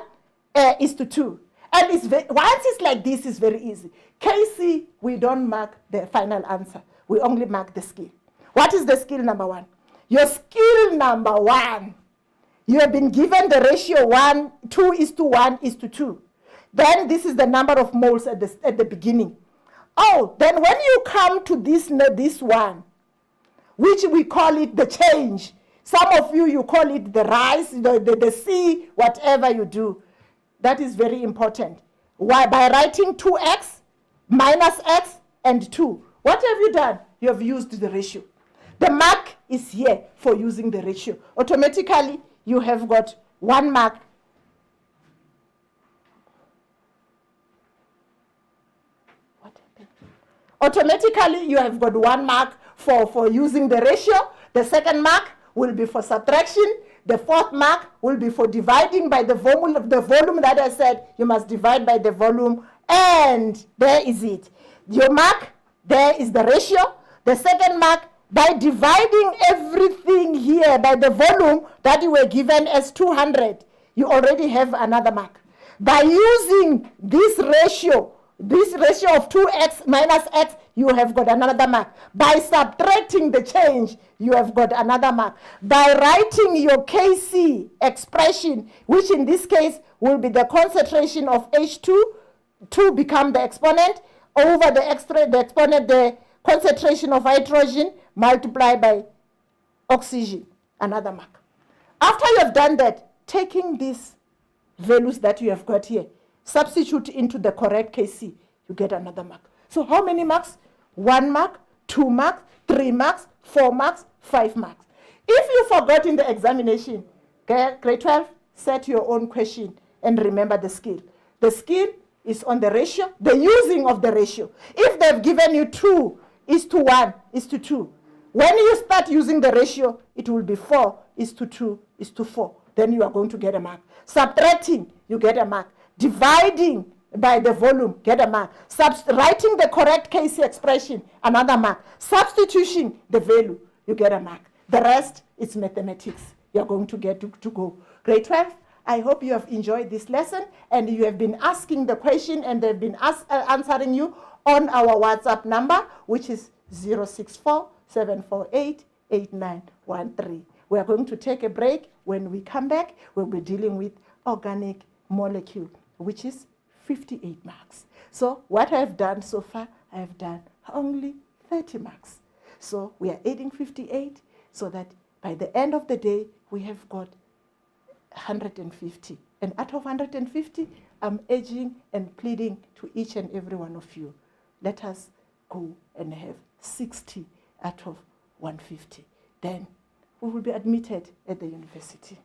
is to 2. And once it's like this, it's very easy. Kc, we don't mark the final answer. We only mark the skill. What is the skill number 1? Your skill number 1, you have been given the ratio 2 is to 1 is to 2. Then this is the number of moles at the beginning. Oh, then when you come to this one, which we call it the change. Some of you call it the rise, the C, whatever you do. That is very important. Why? By writing 2x minus x and 2. What have you done? You have used the ratio. The mark is here for using the ratio. Automatically, you have got 1 mark. What happened? Automatically, you have got 1 mark for using the ratio. The second mark will be for subtraction. The fourth mark will be for dividing by the volume that I said. You must divide by the volume. And there is it. Your mark, there is the ratio. The second mark, by dividing everything here by the volume that you were given as 200, you already have another mark. By using this ratio of 2x minus x, you have got another mark. By subtracting the change, you have got another mark. By writing your Kc expression, which in this case will be the concentration of H2, 2 become the exponent, over the exponent, the concentration of hydrogen, multiplied by oxygen, another mark. After you have done that, taking these values that you have got here, substitute into the correct KC, you get another mark. So how many marks? 1 mark, 2 marks, 3 marks, 4 marks, 5 marks. If you forgot in the examination, grade 12, set your own question and remember the skill. The skill is on the ratio, the using of the ratio. If they've given you 2:1:2, when you start using the ratio, it will be 4:2:4. Then you are going to get a mark. Subtracting, you get a mark. Dividing by the volume, get a mark. Writing the correct KC expression, another mark. Substitution, the value, you get a mark. The rest is mathematics. You're going to get to go. Grade 12, I hope you have enjoyed this lesson and you have been asking the question and they've been answering you on our WhatsApp number, which is 064-748-8913. We are going to take a break. When we come back, we'll be dealing with organic molecule, which is 58 marks. So what I've done so far, I've done only 30 marks. So we are adding 58 so that by the end of the day, we have got 150. And out of 150, I'm urging and pleading to each and every one of you, let us go and have 60 out of 150. Then we will be admitted at the university.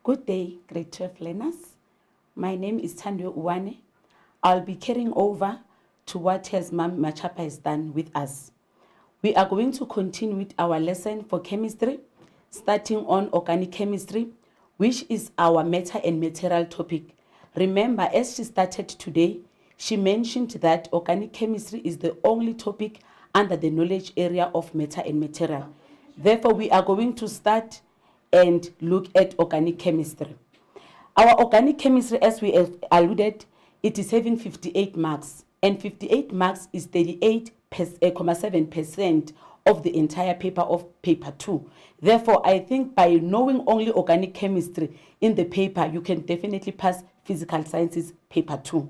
Good day, grade 12 learners. My name is Tandwe Uwane. I'll be carrying over to what Ma'am Machapa has done with us. We are going to continue with our lesson for chemistry, starting on organic chemistry, which is our matter and material topic. Remember, as she started today, she mentioned that organic chemistry is the only topic under the knowledge area of matter and material. Therefore, we are going to start and look at organic chemistry. Our organic chemistry, as we have alluded, it is having 58 marks, and 58 marks is 38.7% of the entire paper of paper 2. Therefore, I think by knowing only organic chemistry in the paper, you can definitely pass physical sciences paper 2.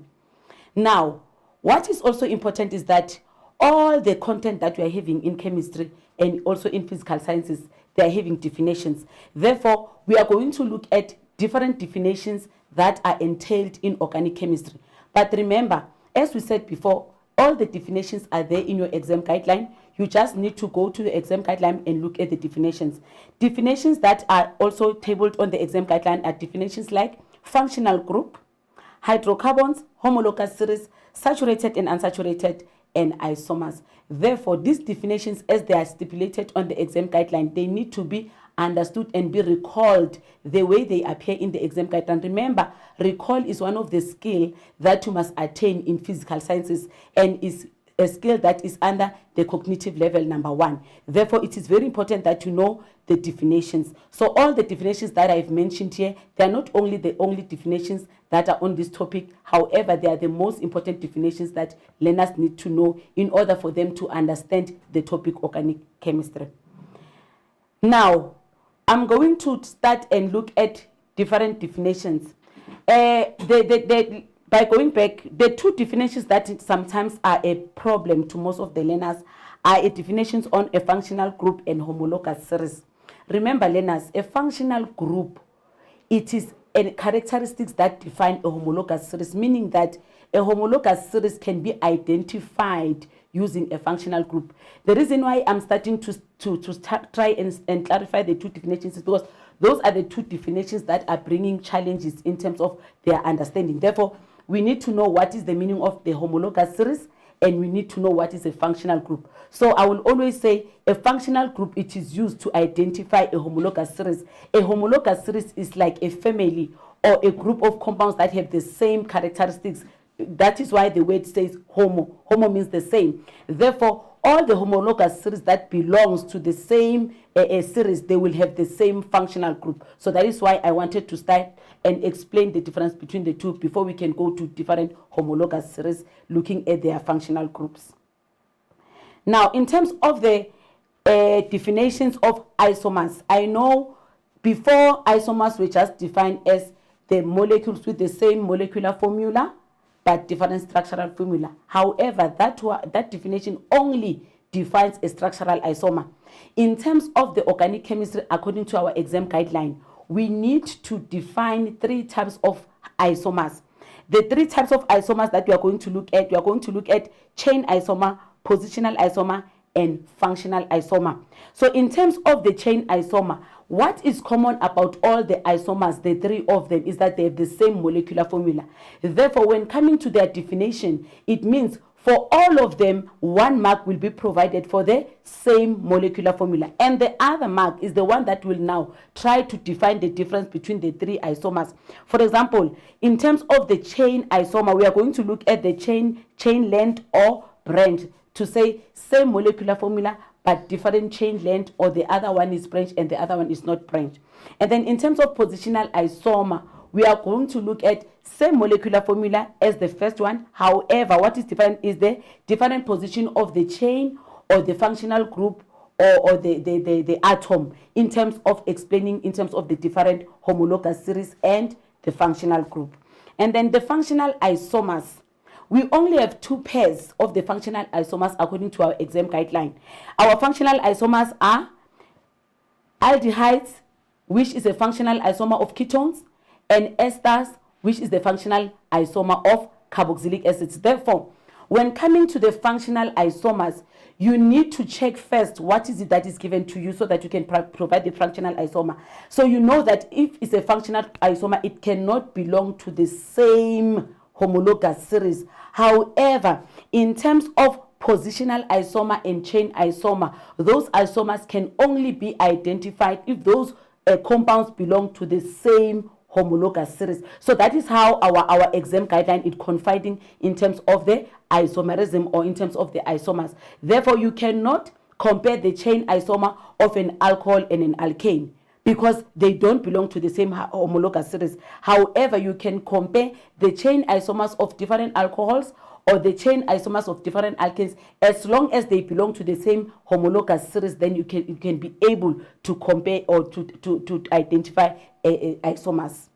Now, what is also important is that all the content that we are having in chemistry and also in physical sciences, they are having definitions. Therefore, we are going to look at different definitions that are entailed in organic chemistry. But remember, as we said before, all the definitions are there in your exam guideline. You just need to go to the exam guideline and look at the definitions. Definitions that are also tabled on the exam guideline are definitions like functional group, hydrocarbons, homologous series, saturated and unsaturated, and isomers. Therefore, these definitions, as they are stipulated on the exam guideline, they need to be understood and be recalled the way they appear in the exam guideline. Remember, recall is one of the skills that you must attain in physical sciences and is a skill that is under the cognitive level number 1. Therefore, it is very important that you know the definitions. So all the definitions that I've mentioned here, they are not only the only definitions that are on this topic. However, they are the most important definitions that learners need to know in order for them to understand the topic organic chemistry. Now, I'm going to start and look at different definitions. By going back, the two definitions that sometimes are a problem to most of the learners are definitions on a functional group and homologous series. Remember, learners, a functional group, it is a characteristics that define a homologous series, meaning that a homologous series can be identified using a functional group. The reason why I'm starting to try and clarify the two definitions is because those are the two definitions that are bringing challenges in terms of their understanding. Therefore, we need to know what is the meaning of the homologous series, and we need to know what is a functional group. So I will always say a functional group, it is used to identify a homologous series. A homologous series is like a family or a group of compounds that have the same characteristics. That is why the word says homo. Homo means the same. Therefore, all the homologous series that belongs to the same series, they will have the same functional group. So that is why I wanted to start and explain the difference between the two before we can go to different homologous series looking at their functional groups. Now, in terms of the definitions of isomers, I know before isomers were just defined as the molecules with the same molecular formula but different structural formula. However, that definition only defines a structural isomer. In terms of the organic chemistry, according to our exam guideline, we need to define 3 types of isomers. The 3 types of isomers that we are going to look at chain isomer, positional isomer, and functional isomer. So in terms of the chain isomer, what is common about all the isomers, the 3 of them, is that they have the same molecular formula. Therefore, when coming to their definition, it means for all of them, 1 mark will be provided for the same molecular formula. And the other mark is the one that will now try to define the difference between the 3 isomers. For example, in terms of the chain isomer, we are going to look at the chain length or branch to say same molecular formula, but different chain length, or the other one is branch and the other one is not branch. And then in terms of positional isomer, we are going to look at same molecular formula as the first one. However, what is different is the different position of the chain or the functional group or the atom in terms of explaining in terms of the different homologous series and the functional group. And then the functional isomers, we only have 2 pairs of the functional isomers according to our exam guideline. Our functional isomers are aldehydes, which is a functional isomer of ketones, and esters, which is the functional isomer of carboxylic acids. Therefore, When coming to the functional isomers, you need to check first what is it that is given to you so that you can provide the functional isomer. So you know that if it's a functional isomer, it cannot belong to the same homologous series. However, in terms of positional isomer and chain isomer, those isomers can only be identified if those compounds belong to the same homologous series. So that is how our exam guideline is confiding in terms of the isomerism or in terms of the isomers. Therefore, you cannot compare the chain isomer of an alcohol and an alkane because they don't belong to the same homologous series. However, you can compare the chain isomers of different alcohols or the chain isomers of different alkanes. As long as they belong to the same homologous series, then you can be able to compare or to identify isomers.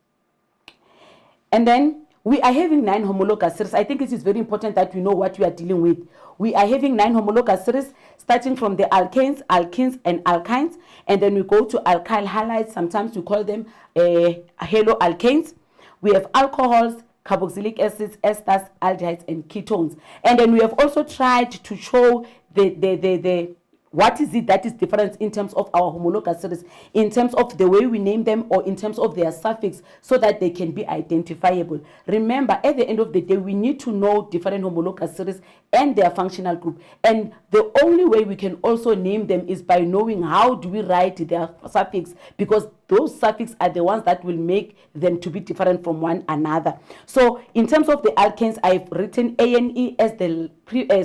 And then we are having 9 homologous series. I think it is very important that we know what we are dealing with. We are having 9 homologous series starting from the alkanes, alkenes, and alkynes. And then we go to alkyl halides. Sometimes we call them haloalkanes. We have alcohols, carboxylic acids, esters, aldehydes, and ketones. And then we have also tried to show what is it that is different in terms of our homologous series, in terms of the way we name them or in terms of their suffix so that they can be identifiable. Remember, at the end of the day, we need to know different homologous series and their functional group. And the only way we can also name them is by knowing how do we write their suffix, because those suffixes are the ones that will make them to be different from one another. So in terms of the alkanes, I've written ANE as the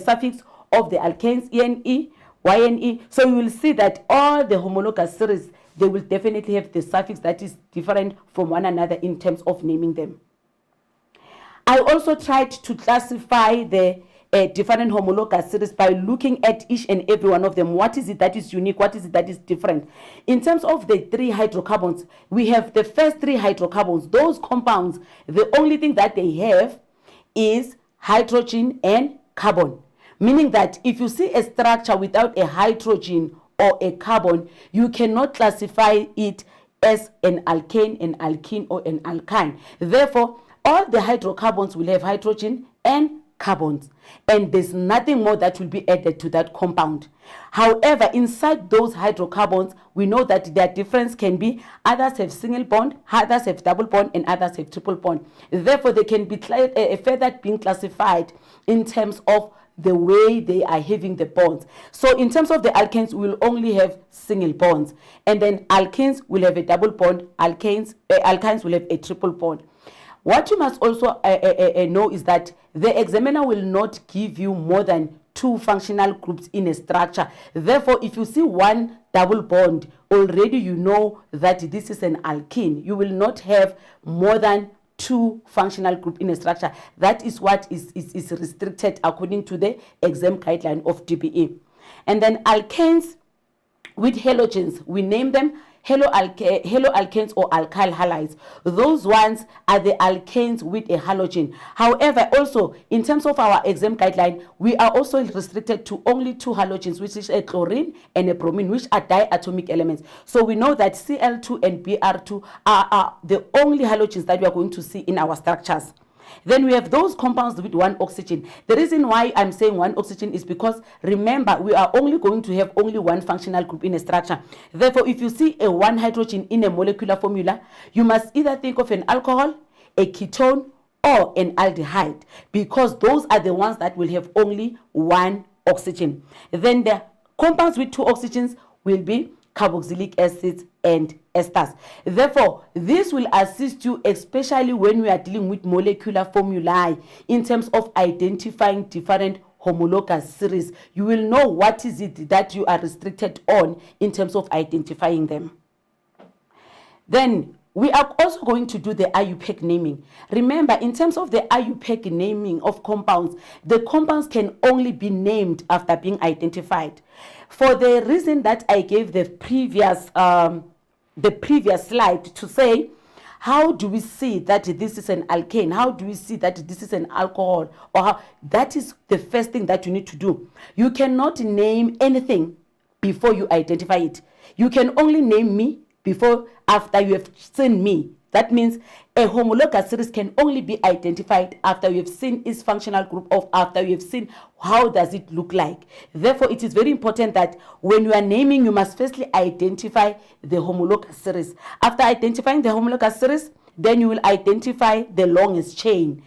suffix of the alkanes, ENE, YNE. So you will see that all the homologous series, they will definitely have the suffix that is different from one another in terms of naming them. I also tried to classify the different homologous series by looking at each and every one of them. What is it that is unique? What is it that is different? In terms of the 3 hydrocarbons, we have the first 3 hydrocarbons. Those compounds, the only thing that they have is hydrogen and carbon. Meaning that if you see a structure without a hydrogen or a carbon, you cannot classify it as an alkane, an alkene, or an alkyne. Therefore, all the hydrocarbons will have hydrogen and carbons, and there's nothing more that will be added to that compound. However, inside those hydrocarbons, we know that their difference can be others have single bond, others have double bond, and others have triple bond. Therefore, they can be further being classified in terms of the way they are having the bonds. So in terms of the alkanes, we will only have single bonds, and then alkenes will have a double bond, alkynes will have a triple bond. What you must also know is that the examiner will not give you more than 2 functional groups in a structure. Therefore, if you see one double bond, already you know that this is an alkene. You will not have more than 2 functional group in a structure. That is what is restricted according to the exam guideline of DBE. And then alkanes with halogens, we name them haloalkanes or alkyl halides. Those ones are the alkanes with a halogen. However, also in terms of our exam guideline, we are also restricted to only 2 halogens, which is a chlorine and a bromine, which are diatomic elements. So we know that Cl2 and Br2 are the only halogens that we are going to see in our structures. Then we have those compounds with 1 oxygen. The reason why I'm saying 1 oxygen is because, remember, we are only going to have only 1 functional group in a structure. Therefore, if you see a 1 hydrogen in a molecular formula, you must either think of an alcohol, a ketone, or an aldehyde, because those are the ones that will have only 1 oxygen. Then the compounds with 2 oxygens will be carboxylic acids and esters. Therefore, this will assist you, especially when we are dealing with molecular formulae, in terms of identifying different homologous series. You will know what is it that you are restricted on in terms of identifying them. Then we are also going to do the IUPAC naming. Remember, in terms of the IUPAC naming of compounds, the compounds can only be named after being identified. For the reason that I gave the previous slide to say, how do we see that this is an alkane? How do we see that this is an alcohol? Or how, that is the first thing that you need to do. You cannot name anything before you identify it. You can only name me after you have seen me That means a homologous series can only be identified after you've seen its functional group, or after you've seen how does it look like. Therefore, it is very important that when you are naming, you must firstly identify the homologous series. After identifying the homologous series, then you will identify the longest chain.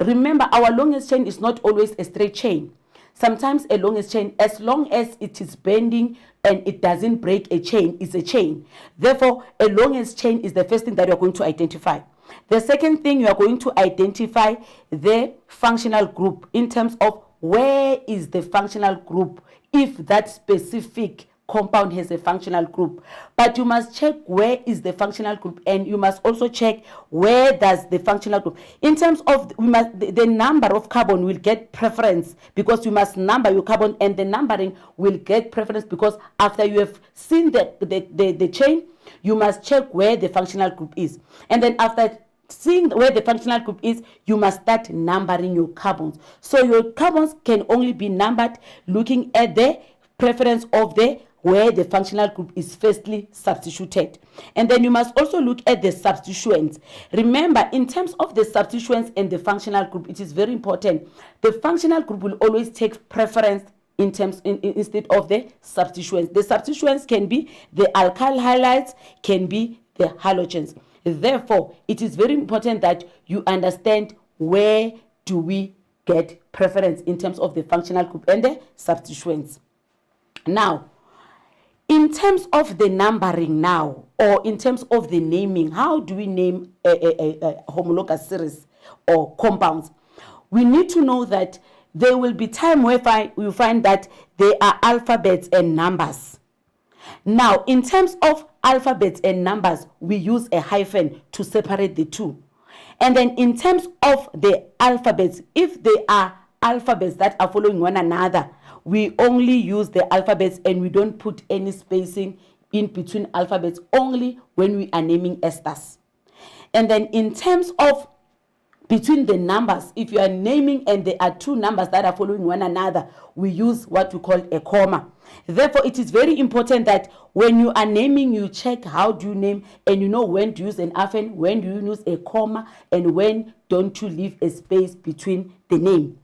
Remember, our longest chain is not always a straight chain. Sometimes a longest chain, as long as it is bending and it doesn't break a chain, is a chain. Therefore, a longest chain is the first thing that you're going to identify. The second thing, you are going to identify the functional group in terms of where is the functional group if that specific compound has a functional group. But you must check where is the functional group, and you must also check where does the functional group. In terms of, the number of carbon will get preference because you must number your carbon, and the numbering will get preference because after you have seen the chain, you must check where the functional group is. And then after seeing where the functional group is, you must start numbering your carbons. So your carbons can only be numbered looking at the preference of the where the functional group is firstly substituted. And then you must also look at the substituents. Remember, in terms of the substituents and the functional group, it is very important. The functional group will always take preference in terms instead of the substituents. The substituents can be the alkyl halides, can be the halogens. Therefore, it is very important that you understand where do we get preference in terms of the functional group and the substituents. Now, in terms of the numbering now, or in terms of the naming, how do we name a homologous series or compounds? We need to know that there will be time where we find that they are alphabets and numbers. Now, in terms of alphabets and numbers, we use a hyphen to separate the two. And then in terms of the alphabets, if they are alphabets that are following one another, we only use the alphabets and we don't put any spacing in between alphabets, only when we are naming esters. And then in terms of between the numbers, if you are naming and there are two numbers that are following one another, we use what we call a comma. Therefore, it is very important that when you are naming, you check how do you name, and you know when to use an hyphen, when do you use a comma, and when don't you leave a space between the name.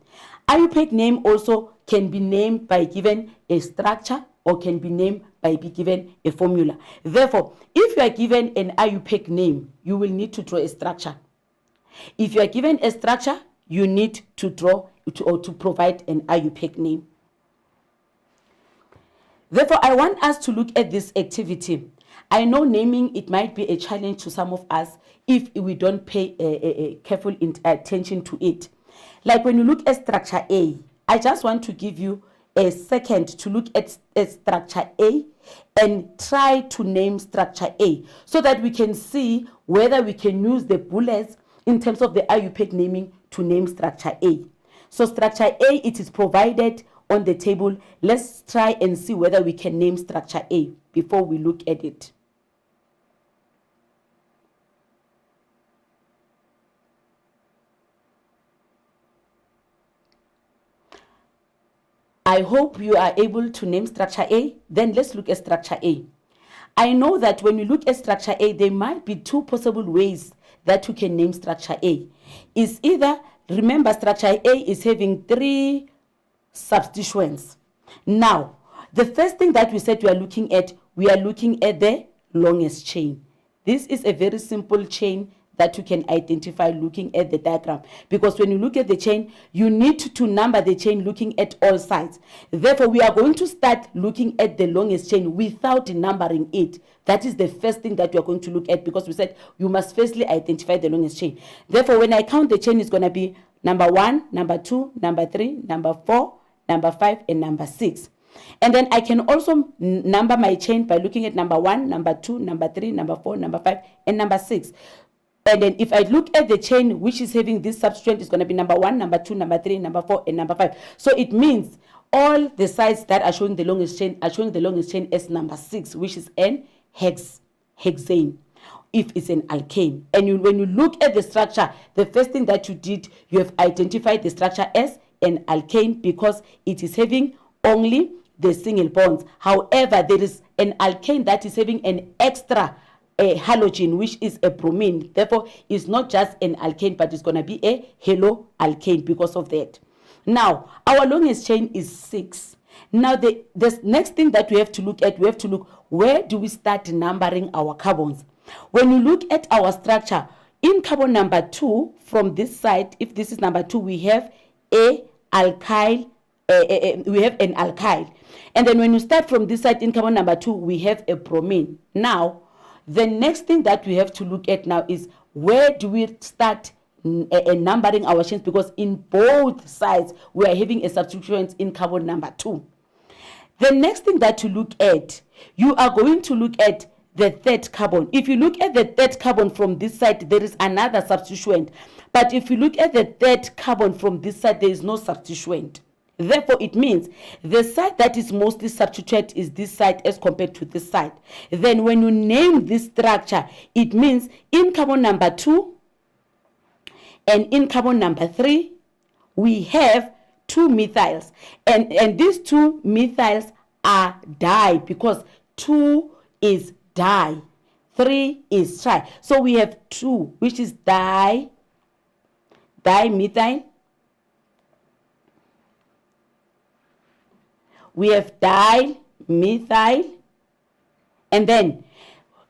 IUPAC name also can be named by given a structure or can be named by be given a formula. Therefore, if you are given an IUPAC name, you will need to draw a structure. If you are given a structure, you need to draw or to provide an IUPAC name. Therefore, I want us to look at this activity. I know naming, it might be a challenge to some of us if we don't pay a careful attention to it. Like when you look at structure A, I just want to give you a second to look at structure A and try to name structure A so that we can see whether we can use the bullets in terms of the IUPAC naming to name structure A. So structure A, it is provided on the table. Let's try and see whether we can name structure A before we look at it. I hope you are able to name structure A. Then let's look at structure A. I know that when you look at structure A, there might be two possible ways that you can name structure A. Is either, remember, structure A is having 3 substituents. Now, the first thing that we said we are looking at the longest chain. This is a very simple chain that you can identify looking at the diagram, because when you look at the chain, you need to number the chain looking at all sides. Therefore, we are going to start looking at the longest chain without numbering it. That is the first thing that we are going to look at, because we said you must firstly identify the longest chain. Therefore, when I count the chain, it's going to be number 1, number 2, number 3, number 4, number 5, and number 6. And then I can also number my chain by looking at number 1, number 2, number 3, number 4, number 5, and number 6. And then if I look at the chain which is having this substituent, it's going to be number 1, number 2, number 3, number 4, and number 5. So it means all the sides that are showing the longest chain are showing the longest chain as number 6, which is an hexane, if it's an alkane. And when you look at the structure, the first thing that you did, you have identified the structure as an alkane because it is having only the single bonds. However, there is an alkane that is having an extra a halogen, which is a bromine. Therefore, it's not just an alkane, but it's going to be a haloalkane because of that. Now, our longest chain is 6. Now, the next thing that we have to look at, we have to look, where do we start numbering our carbons? When you look at our structure, in carbon number 2, from this side, if this is number 2, we have a alkyl, we have an alkyl. And then when you start from this side, in carbon number 2, we have a bromine. Now, the next thing that we have to look at now is, where do we start numbering our chains? Because in both sides, we are having a substituent in carbon number 2. The next thing that you look at, you are going to look at the third carbon. If you look at the third carbon from this side, there is another substituent. But if you look at the third carbon from this side, there is no substituent. Therefore, it means the side that is mostly substituted is this side as compared to this side. Then when you name this structure, it means in carbon number 2 and in carbon number 3, we have 2 methyls. And these 2 methyls are di, because 2 is di, 3 is tri. So we have 2, which is dimethyl. We have dimethyl. And then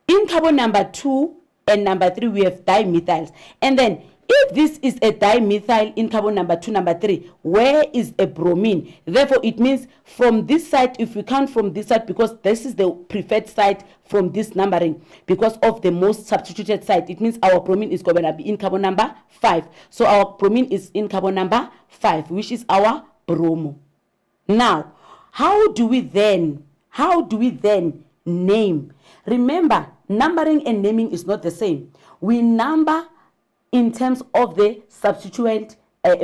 in carbon number 2 and number 3, we have dimethyls. And then if this is a dimethyl in carbon number 2, number 3, where is a bromine? Therefore, it means from this side, if we count from this side, because this is the preferred side from this numbering, because of the most substituted side, it means our bromine is going to be in carbon number 5. So our bromine is in carbon number 5, which is our bromo. Now, how do we then name? Remember, numbering and naming is not the same. We number in terms of the substituent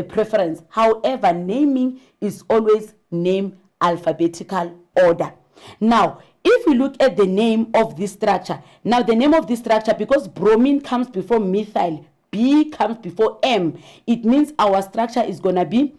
preference. However, naming is always name alphabetical order. Now, if we look at the name of this structure, now the name of this structure, because bromine comes before methyl, B comes before M, it means our structure is going to be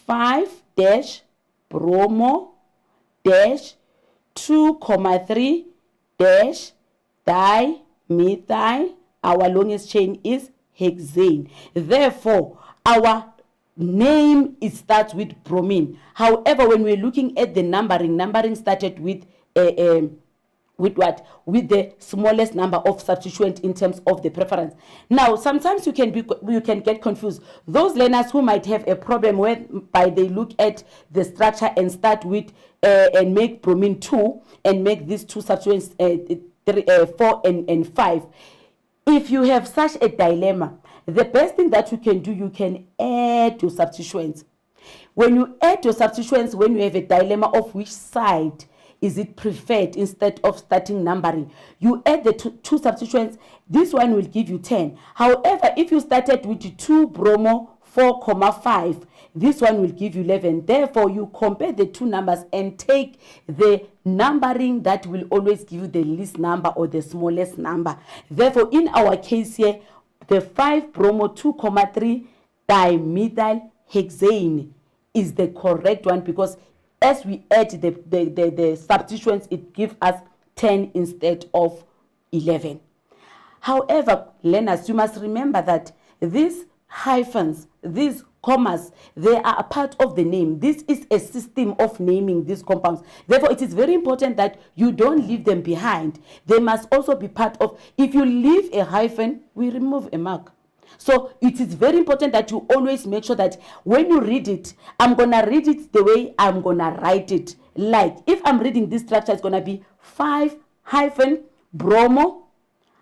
5-bromo-2,3-dimethyl. Our longest chain is hexane. Therefore, our name starts with bromine. However, when we're looking at the numbering started with what? With the smallest number of substituent in terms of the preference. Now, sometimes you can get confused. Those learners who might have a problem whereby they look at the structure and start with and make bromine 2 and make these 2 substituents 4 and 5. If you have such a dilemma, the best thing that you can do, you can add your substituents. When you add your substituents, when you have a dilemma of which side is it preferred, instead of starting numbering, you add the two substituents. This one will give you 10. However, if you started with 2-bromo 4,5, this one will give you 11. Therefore, you compare the two numbers and take the numbering that will always give you the least number or the smallest number. Therefore, in our case here, the 5-bromo 2,3 dimethyl hexane is the correct one, because as we add the substituents, it gives us 10 instead of 11. However, learners, you must remember that these hyphens, these commas, they are a part of the name. This is a system of naming these compounds. Therefore, it is very important that you don't leave them behind. They must also be part of. If you leave a hyphen, we remove a mark. So it is very important that you always make sure that when you read it, I'm going to read it the way I'm going to write it. Like if I'm reading this structure, it's going to be 5-bromo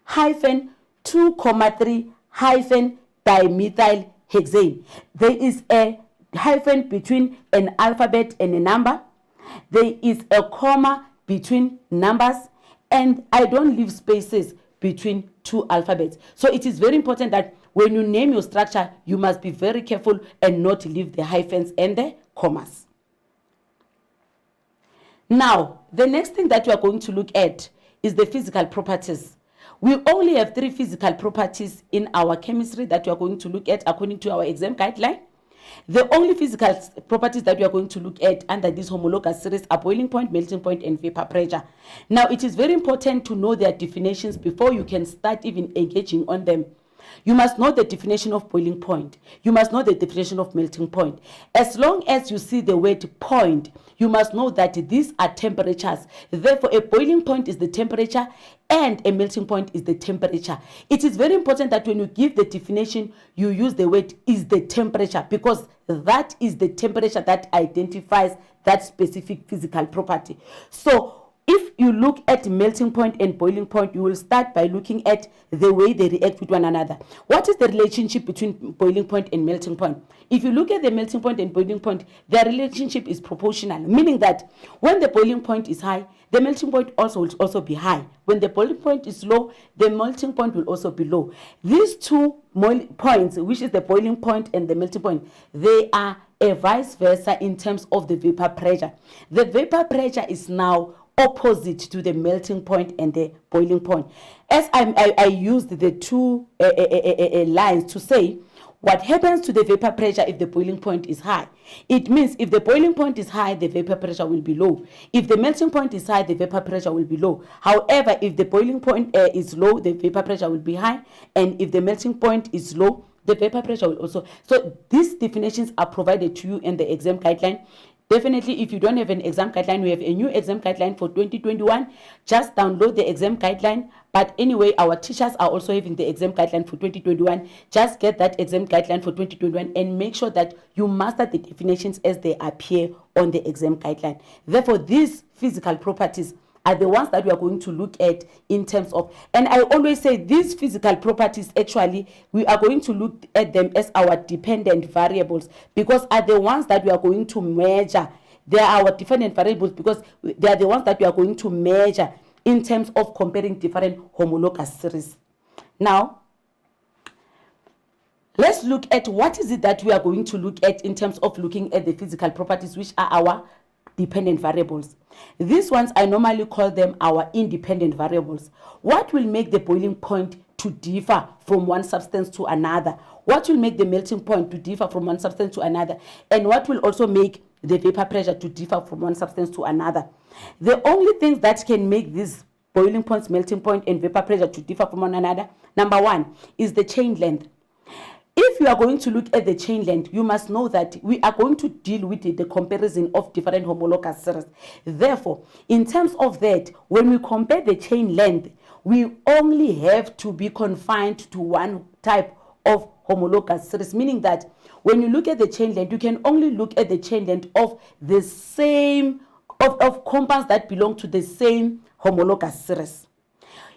2,3 dimethyl hexane. There is a hyphen between an alphabet and a number. There is a comma between numbers, and I don't leave spaces between two alphabets. So it is very important that when you name your structure, you must be very careful and not leave the hyphens and the commas. Now, the next thing that we are going to look at is the physical properties. We only have 3 physical properties in our chemistry that we are going to look at according to our exam guideline. The only physical properties that we are going to look at under this homologous series are boiling point, melting point, and vapor pressure. Now, it is very important to know their definitions before you can start even engaging on them. You must know the definition of boiling point. You must know the definition of melting point. As long as you see the word point, you must know that these are temperatures. Therefore, a boiling point is the temperature and a melting point is the temperature. It is very important that when you give the definition, you use the word is the temperature, because that is the temperature that identifies that specific physical property. So, if you look at melting point and boiling point, you will start by looking at the way they react with one another. What is the relationship between boiling point and melting point? If you look at the melting point and boiling point, their relationship is proportional, meaning that when the boiling point is high, the melting point will also be high. When the boiling point is low, the melting point will also be low. These two points, which is the boiling point and the melting point, they are a vice versa in terms of the vapor pressure. The vapor pressure is now opposite to the melting point and the boiling point. As I used the two lines to say what happens to the vapor pressure if the boiling point is high. It means if the boiling point is high, the vapor pressure will be low. If the melting point is high, the vapor pressure will be low. However, if the boiling point is low, the vapor pressure will be high. And if the melting point is low, the vapor pressure will also. So these definitions are provided to you in the exam guideline. Definitely, if you don't have an exam guideline, we have a new exam guideline for 2021. Just download the exam guideline. But anyway, our teachers are also having the exam guideline for 2021. Just get that exam guideline for 2021 and make sure that you master the definitions as they appear on the exam guideline. Therefore, these physical properties are the ones that we are going to look at in terms of, and I always say these physical properties, actually, we are going to look at them as our dependent variables, because are the ones that we are going to measure. They are our dependent variables because they are the ones that we are going to measure in terms of comparing different homologous series. Now, let's look at what is it that we are going to look at in terms of looking at the physical properties, which are our dependent variables. These ones, I normally call them our independent variables. What will make the boiling point to differ from one substance to another? What will make the melting point to differ from one substance to another? And what will also make the vapor pressure to differ from one substance to another? The only things that can make these boiling points, melting point, and vapor pressure to differ from one another, number one, is the chain length. If you are going to look at the chain length, you must know that we are going to deal with the comparison of different homologous series. Therefore, in terms of that, when we compare the chain length, we only have to be confined to one type of homologous series, meaning that when you look at the chain length, you can only look at the chain length of the same, of compounds that belong to the same homologous series.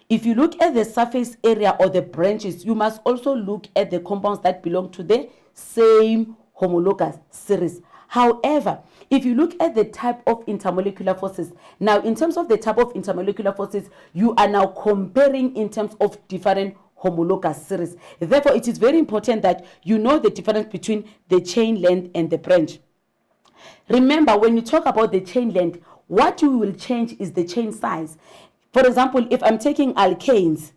If you look at the surface area or the branches, you must also look at the compounds that belong to the same homologous series. However, if you look at the type of intermolecular forces, now in terms of the type of intermolecular forces, you are now comparing in terms of different homologous series. Therefore, it is very important that you know the difference between the chain length and the branch. Remember, when you talk about the chain length, what you will change is the chain size. For example, if I'm taking alkanes,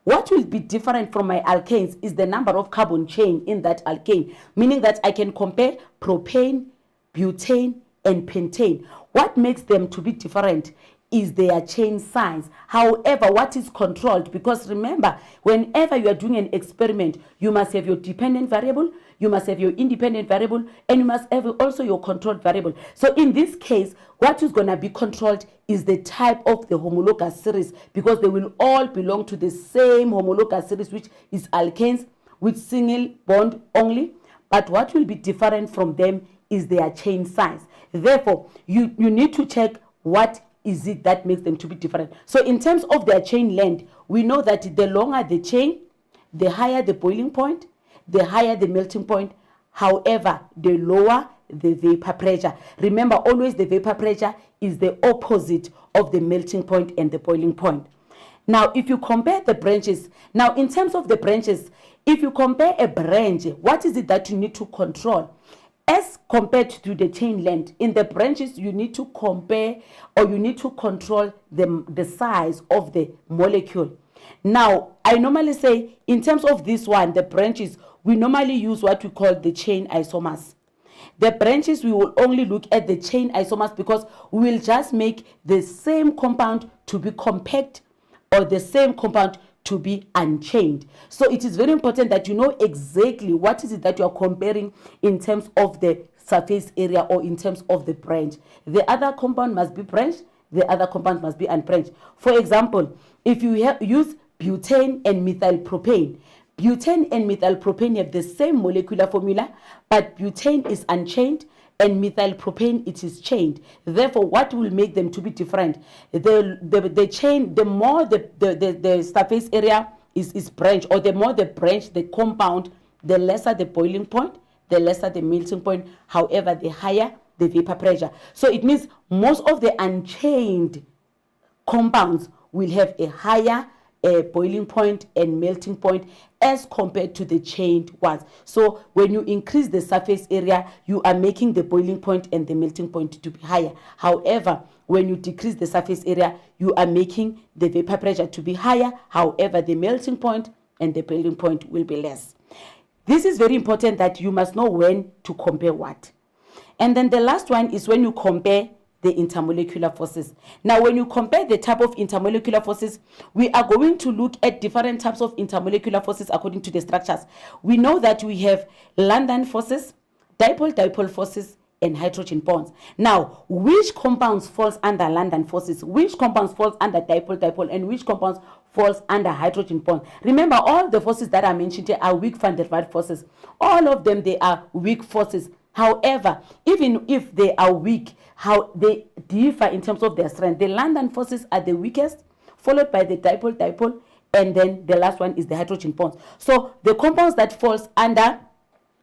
what will be different from my alkanes is the number of carbon chain in that alkane, meaning that I can compare propane, butane, and pentane. What makes them to be different is their chain size. However, what is controlled, because remember, whenever you are doing an experiment, you must have your dependent variable, you must have your independent variable, and you must have also your controlled variable. So in this case, what is going to be controlled is the type of the homologous series, because they will all belong to the same homologous series, which is alkanes with single bond only. But what will be different from them is their chain size. Therefore, you need to check what is it that makes them to be different. So in terms of their chain length, we know that the longer the chain, the higher the boiling point, the higher the melting point. However, the lower the vapor pressure. Remember, always the vapor pressure is the opposite of the melting point and the boiling point. Now, if you compare the branches, now in terms of the branches, if you compare a branch, what is it that you need to control? As compared to the chain length, in the branches, you need to compare or you need to control the size of the molecule. Now, I normally say, in terms of this one, the branches, we normally use what we call the chain isomers. The branches, we will only look at the chain isomers because we will just make the same compound to be compact or the same compound to be unchained. So it is very important that you know exactly what is it that you are comparing in terms of the surface area or in terms of the branch. The other compound must be branched, the other compound must be unbranched. For example, if you use butane and methyl propane, butane and methyl propane have the same molecular formula, but butane is unchained and methyl propane it is chained. Therefore, what will make them to be different? The chain, the more the surface area is branched, or the more the branch, the compound, the lesser the boiling point, the lesser the melting point. However, the higher the vapor pressure. So it means most of the unchained compounds will have a higher boiling point and melting point as compared to the chained ones. So when you increase the surface area, you are making the boiling point and the melting point to be higher. However, when you decrease the surface area, you are making the vapor pressure to be higher. However, the melting point and the boiling point will be less. This is very important that you must know when to compare what. And then the last one is when you compare the intermolecular forces. Now, when you compare the type of intermolecular forces, we are going to look at different types of intermolecular forces according to the structures. We know that we have London forces, dipole-dipole forces, and hydrogen bonds. Now, which compounds falls under London forces? Which compounds falls under dipole-dipole? And which compounds falls under hydrogen bond? Remember, all the forces that I mentioned here are weak van der Waals forces. All of them, they are weak forces. However, even if they are weak, how they differ in terms of their strength. The London forces are the weakest, followed by the dipole-dipole, and then the last one is the hydrogen bonds. So the compounds that falls under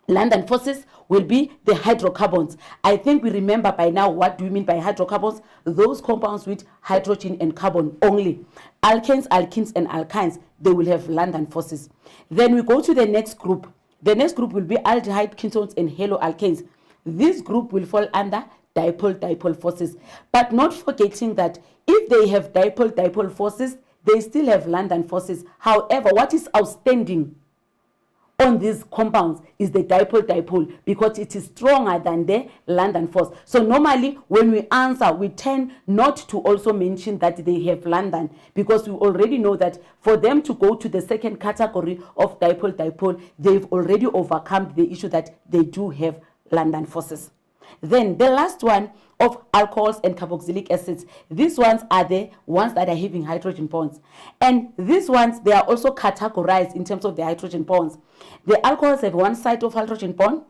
London forces will be the hydrocarbons. I think we remember by now what do we mean by hydrocarbons? Those compounds with hydrogen and carbon only. Alkanes, alkenes, and alkynes, they will have London forces. Then we go to the next group. The next group will be aldehyde ketones and haloalkanes. This group will fall under dipole-dipole forces. But not forgetting that if they have dipole-dipole forces, they still have London forces. However, what is outstanding on these compounds is the dipole-dipole because it is stronger than the London force. So normally when we answer, we tend not to also mention that they have London because we already know that for them to go to the second category of dipole-dipole, they've already overcome the issue that they do have London forces. Then the last one of alcohols and carboxylic acids. These ones are the ones that are having hydrogen bonds. And these ones, they are also categorized in terms of the hydrogen bonds. The alcohols have one side of hydrogen bond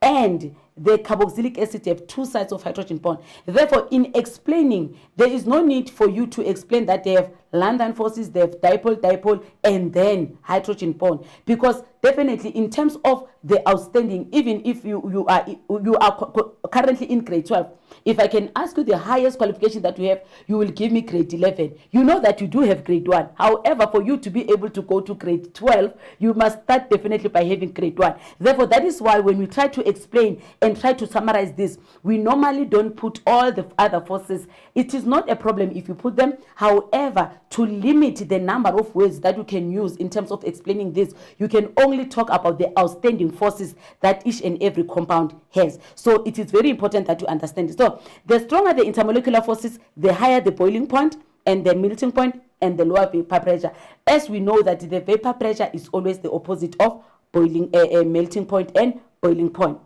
and the carboxylic acid have two sides of hydrogen bond. Therefore, in explaining, there is no need for you to explain that they have London forces, they have dipole-dipole, and then hydrogen bond. Because definitely in terms of the outstanding, even if you are currently in grade 12, if I can ask you the highest qualification that you have, you will give me grade 11. You know that you do have grade 1. However, for you to be able to go to grade 12, you must start definitely by having grade 1. Therefore, that is why when we try to explain and try to summarize this, we normally don't put all the other forces. It is not a problem if you put them. However, to limit the number of words that you can use in terms of explaining this, you can only talk about the outstanding forces that each and every compound has. So it is very important that you understand this. So the stronger the intermolecular forces, the higher the boiling point and the melting point and the lower vapor pressure. As we know that the vapor pressure is always the opposite of boiling, melting point and boiling point.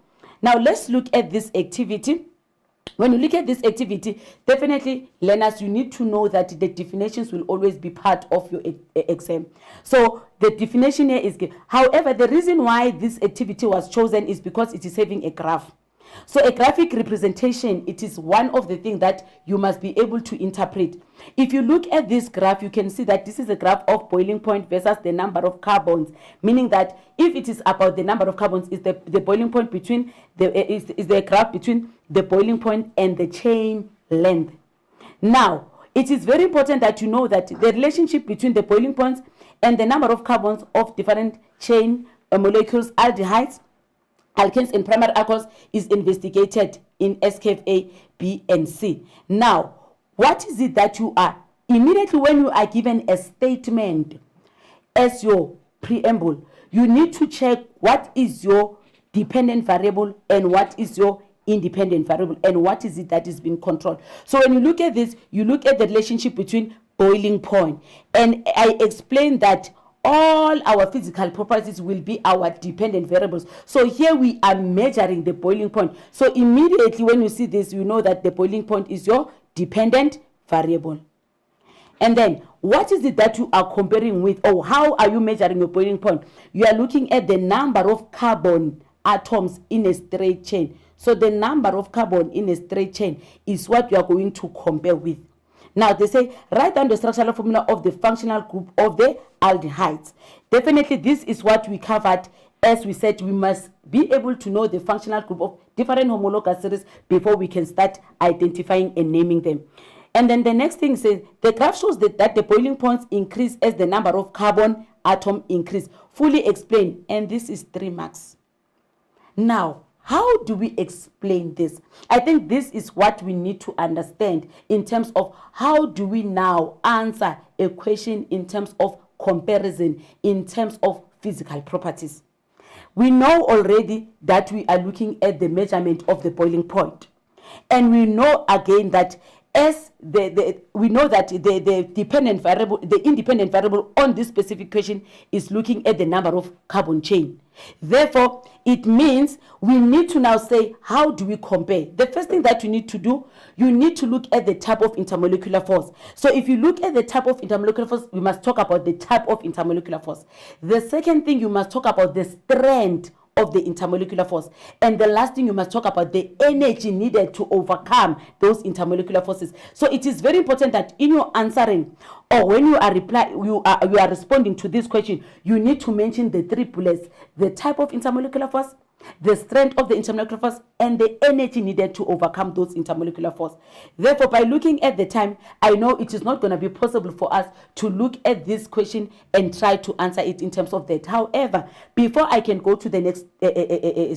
Now let's look at this activity. When you look at this activity, definitely, learners, you need to know that the definitions will always be part of your exam. So the definition here is given. However, the reason why this activity was chosen is because it is having a graph. So a graphic representation, it is one of the things that you must be able to interpret. If you look at this graph, you can see that this is a graph of boiling point versus the number of carbons, meaning that if it is about the number of carbons, is the boiling point between is the graph between the boiling point and the chain length. Now, it is very important that you know that the relationship between the boiling points and the number of carbons of different chain molecules, aldehydes, alkanes, and primary alcohols is investigated in SKF A, B, and C. Now, what is it that you are? Immediately when you are given a statement as your preamble, you need to check what is your dependent variable and what is your independent variable and what is it that is being controlled. So when you look at this, you look at the relationship between boiling point, and I explained that all our physical properties will be our dependent variables. So here we are measuring the boiling point. So immediately when you see this, you know that the boiling point is your dependent variable. And then what is it that you are comparing with, or how are you measuring your boiling point? You are looking at the number of carbon atoms in a straight chain. So the number of carbon in a straight chain is what you are going to compare with. Now they say, write down the structural formula of the functional group of the aldehydes. Definitely this is what we covered. As we said, we must be able to know the functional group of different homologous series before we can start identifying and naming them. And then the next thing says, the graph shows that the boiling points increase as the number of carbon atom increase. Fully explain, and this is 3 marks. Now, how do we explain this? I think this is what we need to understand in terms of how do we now answer a question in terms of comparison, in terms of physical properties. We know already that we are looking at the measurement of the boiling point. And we know again that as we know that the dependent variable, the independent variable on this specific question is looking at the number of carbon chain. Therefore, it means we need to now say, how do we compare? The first thing that you need to do, you need to look at the type of intermolecular force. So if you look at the type of intermolecular force, we must talk about the type of intermolecular force. The second thing, you must talk about the strength of the intermolecular force. And the last thing, you must talk about the energy needed to overcome those intermolecular forces. So it is very important that in your answering, or when you are you are responding to this question, you need to mention the 3 bullets: the type of intermolecular force, the strength of the intermolecular force, and the energy needed to overcome those intermolecular force. Therefore, by looking at the time, I know it is not going to be possible for us to look at this question and try to answer it in terms of that. However, before I can go to the next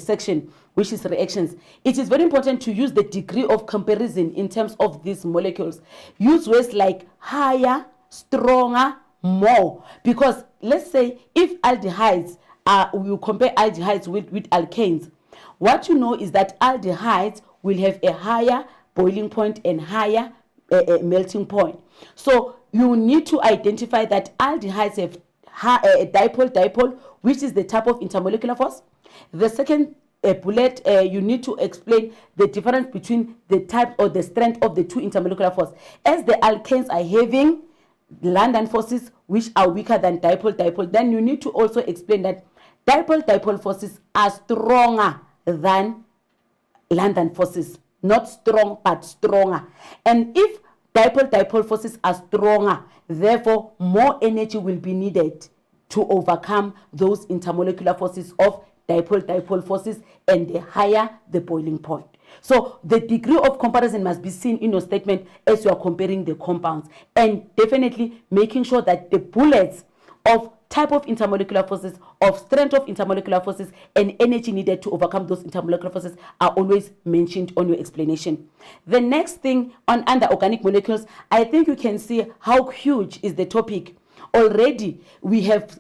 section, which is reactions, it is very important to use the degree of comparison in terms of these molecules. Use words like higher, stronger, more, because let's say if aldehydes you compare aldehydes with alkanes, what you know is that aldehydes will have a higher boiling point and higher melting point. So you need to identify that aldehydes have a dipole, which is the type of intermolecular force. The second bullet, you need to explain the difference between the type or the strength of the 2 intermolecular force. As the alkanes are having London forces which are weaker than dipole, then you need to also explain that dipole forces are stronger than London forces. Not strong, but stronger. And if dipole forces are stronger, therefore more energy will be needed to overcome those intermolecular forces of dipole forces, and the higher the boiling point. So the degree of comparison must be seen in your statement as you are comparing the compounds, and definitely making sure that the bullets of type of intermolecular forces, of strength of intermolecular forces, and energy needed to overcome those intermolecular forces are always mentioned on your explanation. The next thing on under organic molecules, I think you can see how huge is the topic. Already we have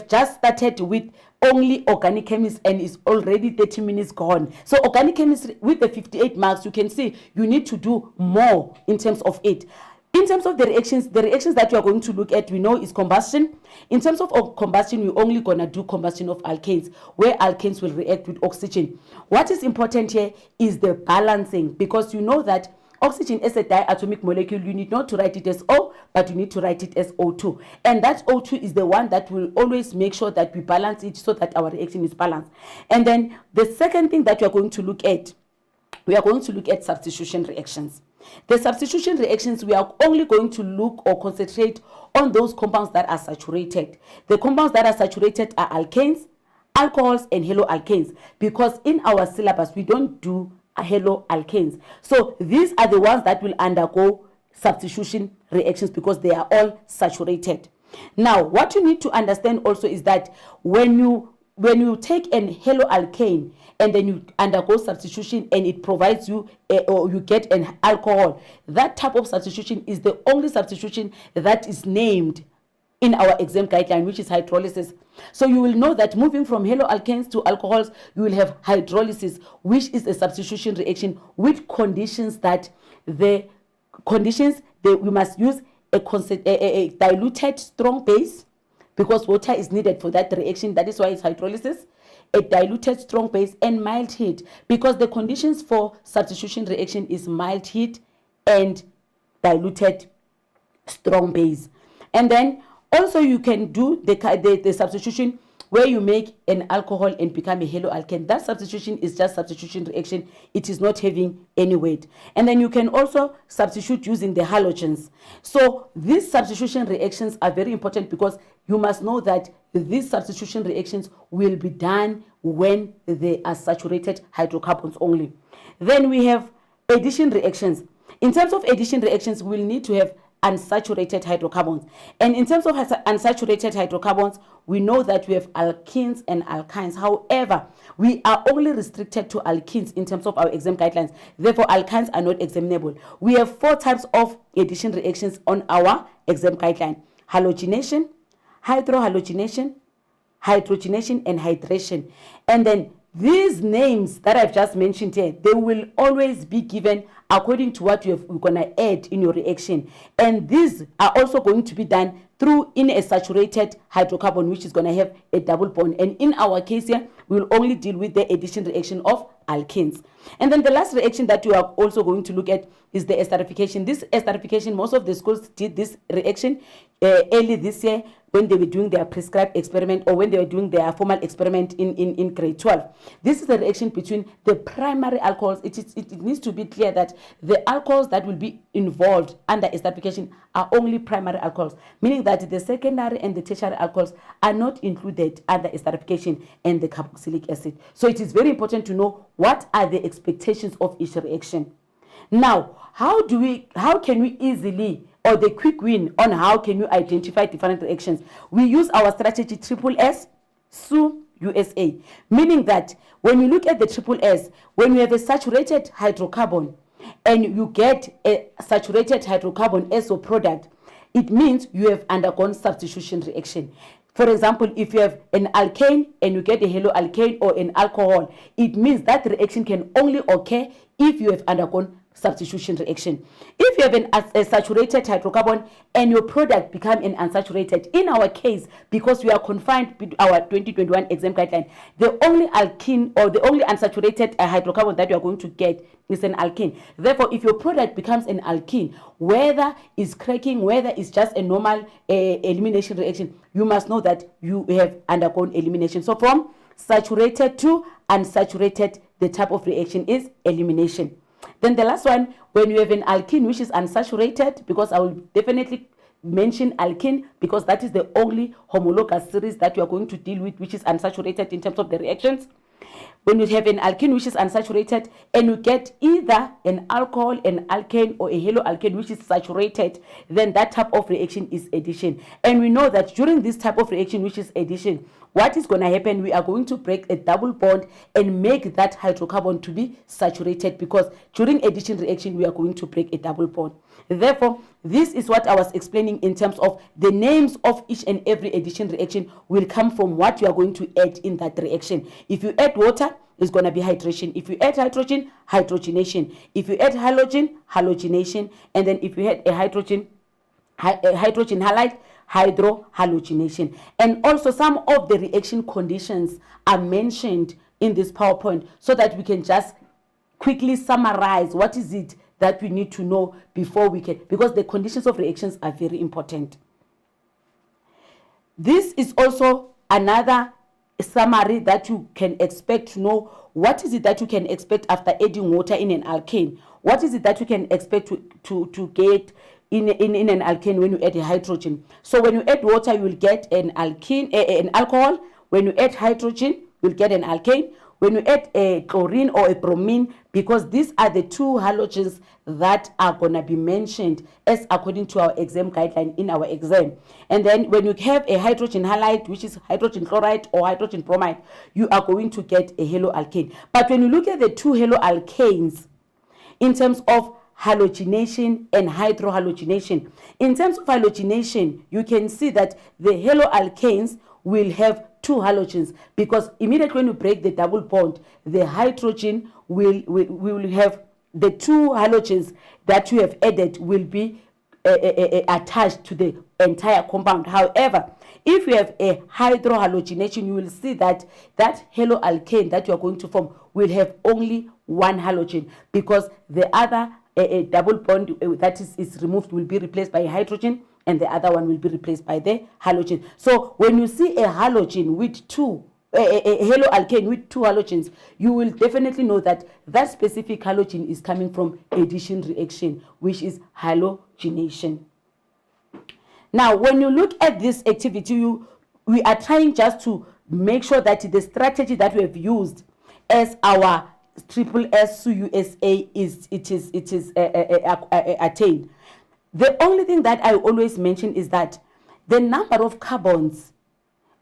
just started with only organic chemistry and it's already 30 minutes gone. So organic chemistry with the 58 marks, you can see you need to do more in terms of it. In terms of the reactions that you are going to look at, we know is combustion. In terms of combustion, we're only going to do combustion of alkanes, where alkanes will react with oxygen. What is important here is the balancing, because you know that oxygen as a diatomic molecule, you need not to write it as O, but you need to write it as O2. And that O2 is the one that will always make sure that we balance it so that our reaction is balanced. And then the second thing that we are going to look at, we are going to look at substitution reactions. The substitution reactions, we are only going to look or concentrate on those compounds that are saturated. The compounds that are saturated are alkanes, alcohols, and haloalkanes, because in our syllabus, we don't do haloalkanes. So these are the ones that will undergo substitution reactions because they are all saturated. Now, what you need to understand also is that when you take an haloalkane and then you undergo substitution and it provides you or you get an alcohol, that type of substitution is the only substitution that is named in our exam guideline, which is hydrolysis. So you will know that moving from haloalkanes to alcohols, you will have hydrolysis, which is a substitution reaction with conditions that we must use a diluted strong base, because water is needed for that reaction. That is why it's hydrolysis. A diluted strong base and mild heat, because the conditions for substitution reaction is mild heat and diluted strong base. And then also you can do the substitution where you make an alcohol and become a haloalkane. That substitution is just substitution reaction. It is not having any weight. And then you can also substitute using the halogens. So these substitution reactions are very important, because you must know that these substitution reactions will be done when they are saturated hydrocarbons only. Then we have addition reactions. In terms of addition reactions, we'll need to have unsaturated hydrocarbons. And in terms of unsaturated hydrocarbons, we know that we have alkenes and alkynes. However, we are only restricted to alkenes in terms of our exam guidelines. Therefore, alkynes are not examinable. We have 4 types of addition reactions on our exam guideline: halogenation, hydrohalogenation, hydrogenation, and hydration. And then these names that I've just mentioned here, they will always be given according to what you're going to add in your reaction. And these are also going to be done through in a saturated hydrocarbon, which is going to have a double bond. And in our case here, we'll only deal with the addition reaction of alkenes. And then the last reaction that you are also going to look at is the esterification. This esterification, most of the schools did this reaction early this year when they were doing their prescribed experiment, or when they were doing their formal experiment in grade 12. This is the reaction between the primary alcohols. It needs to be clear that the alcohols that will be involved under esterification are only primary alcohols, meaning that the secondary and the tertiary alcohols are not included under esterification and the carboxylic acid. So it is very important to know what are the expectations of each reaction. Now, how can we easily, or the quick win on how can you identify different reactions? We use our strategy SSS, SU, USA, meaning that when you look at the SSS, when you have a saturated hydrocarbon and you get a saturated hydrocarbon as a product, it means you have undergone substitution reaction. For example, if you have an alkane and you get a haloalkane or an alcohol, it means that reaction can only occur if you have undergone substitution reaction. If you have a saturated hydrocarbon and your product become an unsaturated, in our case, because we are confined to our 2021 exam guideline, the only alkene or the only unsaturated hydrocarbon that you are going to get is an alkene. Therefore, if your product becomes an alkene, whether it's cracking, whether it's just a normal elimination reaction, you must know that you have undergone elimination. So from saturated to unsaturated, the type of reaction is elimination. Then the last one, when you have an alkene which is unsaturated, because I will definitely mention alkene because that is the only homologous series that you are going to deal with, which is unsaturated in terms of the reactions. When you have an alkene which is unsaturated and you get either an alcohol, an alkane, or a haloalkane which is saturated, then that type of reaction is addition. And we know that during this type of reaction, which is addition, what is going to happen? We are going to break a double bond and make that hydrocarbon to be saturated, because during addition reaction, we are going to break a double bond. Therefore, this is what I was explaining in terms of the names of each and every addition reaction will come from what you are going to add in that reaction. If you add water, it's going to be hydration. If you add hydrogen, hydrogenation. If you add halogen, halogenation. And then if you add a hydrogen halide, hydrohalogenation. And also some of the reaction conditions are mentioned in this PowerPoint so that we can just quickly summarize what is it that we need to know before we can, because the conditions of reactions are very important. This is also another summary that you can expect to know. What is it that you can expect after adding water in an alkane? What is it that you can expect to get in an alkane when you add a hydrogen? So when you add water, you will get an alkene, an alcohol. When you add hydrogen, you'll get an alkane. When you add a chlorine or a bromine, because these are the two halogens that are going to be mentioned as according to our exam guideline in our exam. And then when you have a hydrogen halide, which is hydrogen chloride or hydrogen bromide, you are going to get a haloalkane. But when you look at the two haloalkanes, in terms of halogenation and hydrohalogenation. In terms of halogenation, you can see that the haloalkanes will have two halogens, because immediately when you break the double bond, the hydrogen will have the two halogens that you have added will be attached to the entire compound. However, if you have a hydrohalogenation, you will see that that haloalkane that you are going to form will have only one halogen, because the other double bond that is removed will be replaced by a hydrogen, and the other one will be replaced by the halogen. So when you see a halogen with two a haloalkane with two halogens, you will definitely know that that specific halogen is coming from addition reaction, which is halogenation. Now, when you look at this activity, we are trying just to make sure that the strategy that we have used as our SSSUSA is attained. The only thing that I always mention is that the number of carbons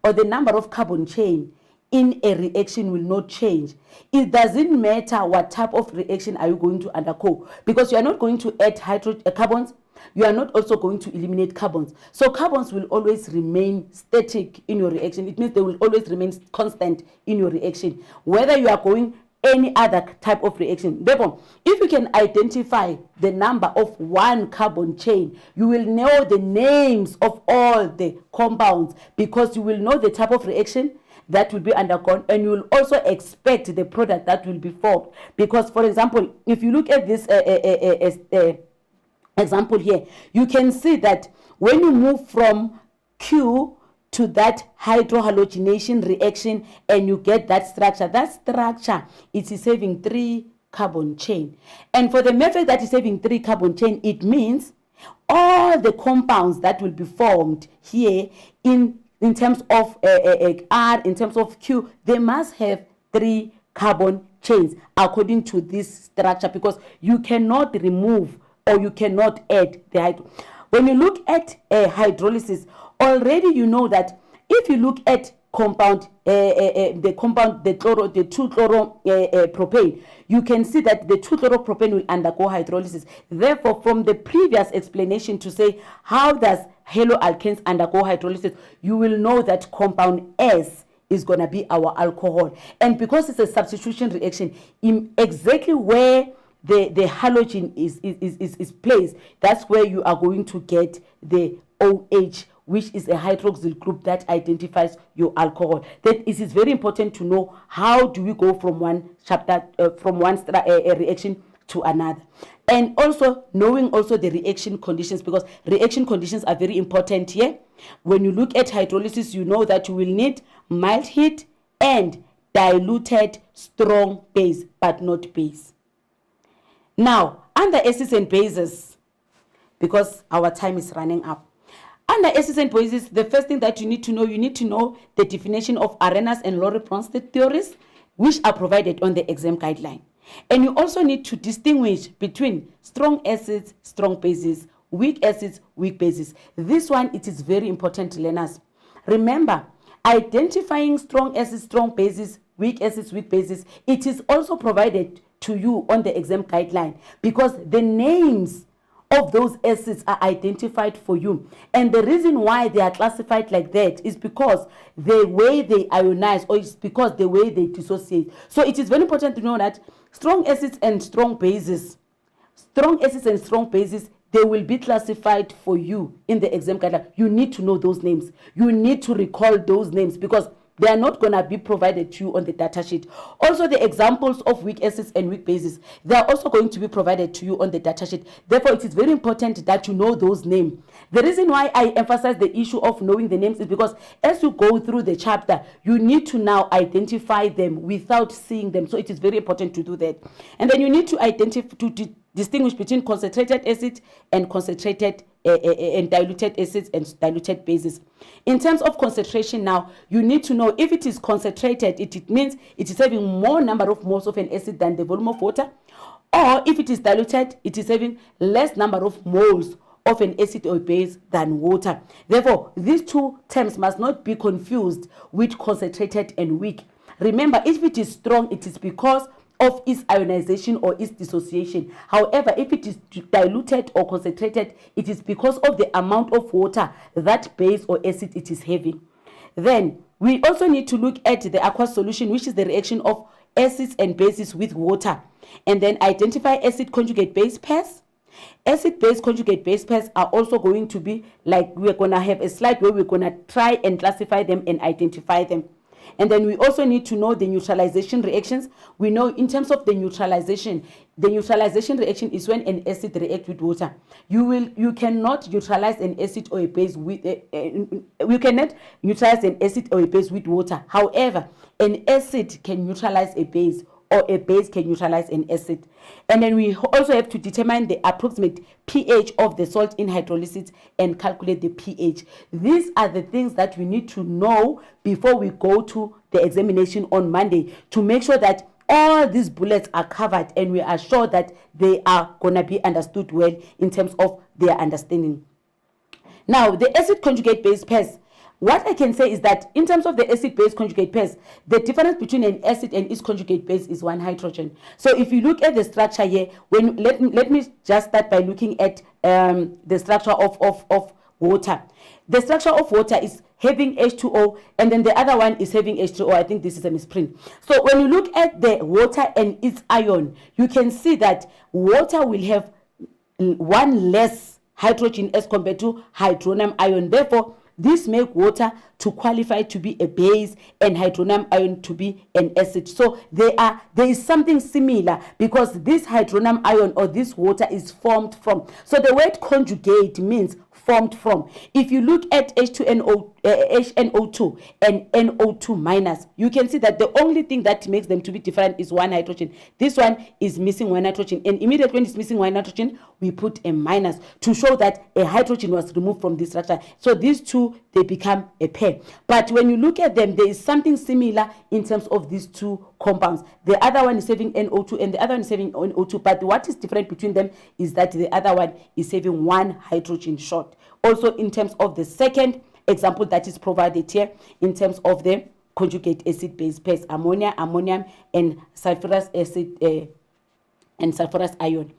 or the number of carbon chain in a reaction will not change. It doesn't matter what type of reaction are you going to undergo, because you are not going to add carbons, you are not also going to eliminate carbons. So carbons will always remain static in your reaction. It means they will always remain constant in your reaction, whether you are going any other type of reaction. Therefore, if you can identify the number of one carbon chain, you will know the names of all the compounds, because you will know the type of reaction that will be undergone, and you will also expect the product that will be formed. Because, for example, if you look at this example here, you can see that when you move from Q to that hydrohalogenation reaction and you get that structure it is having 3 carbon chain. And for the method that is having 3 carbon chain, it means all the compounds that will be formed here in terms of R, in terms of Q, they must have 3 carbon chains according to this structure, because you cannot remove or you cannot add the hydro. When you look at hydrolysis, already you know that if you look at compound, the 2-chloropropane, you can see that the 2-chloropropane will undergo hydrolysis. Therefore, from the previous explanation to say how does haloalkanes undergo hydrolysis, you will know that compound S is going to be our alcohol. And because it's a substitution reaction, in exactly where the halogen is placed, that's where you are going to get the OH, which is a hydroxyl group that identifies your alcohol. That it is very important to know how do we go from one chapter, from one reaction to another. And also knowing also the reaction conditions, because reaction conditions are very important here. When you look at hydrolysis, you know that you will need mild heat and diluted strong base, but not base. Now, under acids and bases, because our time is running up. Under acids and bases, the first thing that you need to know the definition of Arrhenius and Lorentz theories, which are provided on the exam guideline. And you also need to distinguish between strong acids, strong bases, weak acids, weak bases. This one, it is very important, learners. Remember, identifying strong acids, strong bases, weak acids, weak bases, it is also provided to you on the exam guideline, because the names of those acids are identified for you. And the reason why they are classified like that is because the way they ionize, or it's because the way they dissociate. So it is very important to know that strong acids and strong bases, they will be classified for you in the exam guideline. You need to know those names. You need to recall those names, because they are not going to be provided to you on the data sheet. Also, the examples of weak acids and weak bases, they are also going to be provided to you on the data sheet. Therefore, it is very important that you know those names. The reason why I emphasize the issue of knowing the names is because as you go through the chapter, you need to now identify them without seeing them. So it is very important to do that. And then you need to identify, distinguish between concentrated acid and concentrated and diluted acids and diluted bases. In terms of concentration now, you need to know if it is concentrated, it means it is having more number of moles of an acid than the volume of water, or if it is diluted, it is having less number of moles of an acid or base than water. Therefore, these two terms must not be confused with concentrated and weak. Remember, if it is strong, it is because of its ionization or its dissociation. However, if it is diluted or concentrated, it is because of the amount of water that base or acid it is having. Then we also need to look at the aqueous solution, which is the reaction of acids and bases with water, and then identify acid conjugate base pairs. Acid base conjugate base pairs are also going to be like, we're going to have a slide where we're going to try and classify them and identify them. And then we also need to know the neutralization reactions. We know in terms of the neutralization reaction is when an acid reacts with water. You cannot neutralize an acid or a base with you cannot neutralize an acid or a base with water. However, an acid can neutralize a base, or a base can neutralize an acid. And then we also have to determine the approximate pH of the salt in hydrolysis and calculate the pH. These are the things that we need to know before we go to the examination on Monday, to make sure that all these bullets are covered and we are sure that they are going to be understood well in terms of their understanding. Now, the acid conjugate base pairs. What I can say is that in terms of the acid-base conjugate pairs, the difference between an acid and its conjugate base is one hydrogen. So if you look at the structure here, let me just start by looking at the structure of water. The structure of water is having H2O, and then the other one is having H2O. I think this is a misprint. So when you look at the water and its ion, you can see that water will have one less hydrogen as compared to hydronium ion. Therefore, this makes water to qualify to be a base and hydronium ion to be an acid. So there is something similar, because this hydronium ion or this water is formed from. So the word conjugate means formed from. If you look at HNO2 and NO2 minus, you can see that the only thing that makes them to be different is one hydrogen. This one is missing one nitrogen, and immediately when it's missing one nitrogen, we put a minus to show that a hydrogen was removed from this structure. So these two, they become a pair. But when you look at them, there is something similar in terms of these two compounds. The other one is having NO2 and the other one is having NO2, but what is different between them is that the other one is having one hydrogen short. Also, in terms of the second example that is provided here, in terms of the conjugate acid base pairs, ammonia, ammonium, and sulfurous acid and sulfurous ion.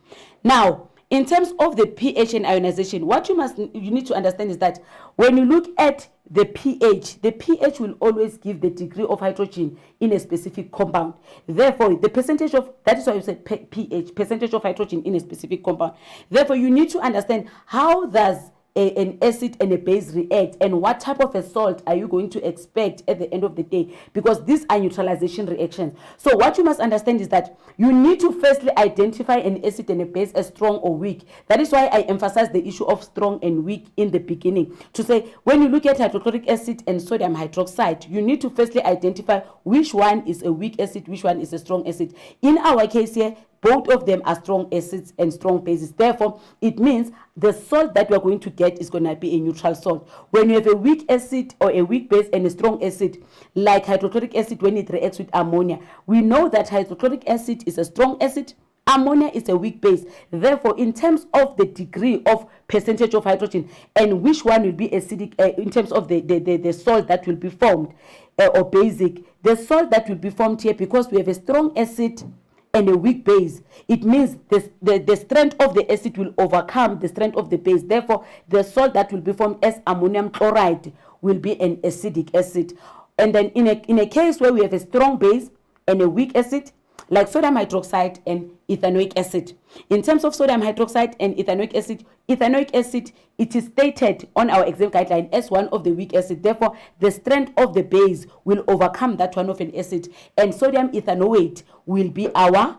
Now, in terms of the pH and ionization, what you need to understand is that when you look at the pH will always give the degree of hydrogen in a specific compound. Therefore, the percentage of, that is why you said pH, percentage of hydrogen in a specific compound. Therefore, you need to understand how does an acid and a base react, and what type of a salt are you going to expect at the end of the day, because these are neutralization reactions. So what you must understand is that you need to firstly identify an acid and a base as strong or weak. That is why I emphasize the issue of strong and weak in the beginning, to say when you look at hydrochloric acid and sodium hydroxide, you need to firstly identify which one is a weak acid, which one is a strong acid. In our case here, both of them are strong acids and strong bases. Therefore, it means the salt that we are going to get is going to be a neutral salt. When you have a weak acid or a weak base and a strong acid, like hydrochloric acid when it reacts with ammonia, we know that hydrochloric acid is a strong acid, ammonia is a weak base. Therefore, in terms of the degree of percentage of hydrogen and which one will be acidic, in terms of the salt that will be formed or basic, the salt that will be formed here, because we have a strong acid and a weak base, it means the strength of the acid will overcome the strength of the base. Therefore, the salt that will be formed as ammonium chloride will be an acidic acid. And then in a case where we have a strong base and a weak acid, like sodium hydroxide and ethanoic acid. In terms of sodium hydroxide and ethanoic acid, it is stated on our exam guideline as one of the weak acid. Therefore, the strength of the base will overcome that one of an acid, and sodium ethanoate will be our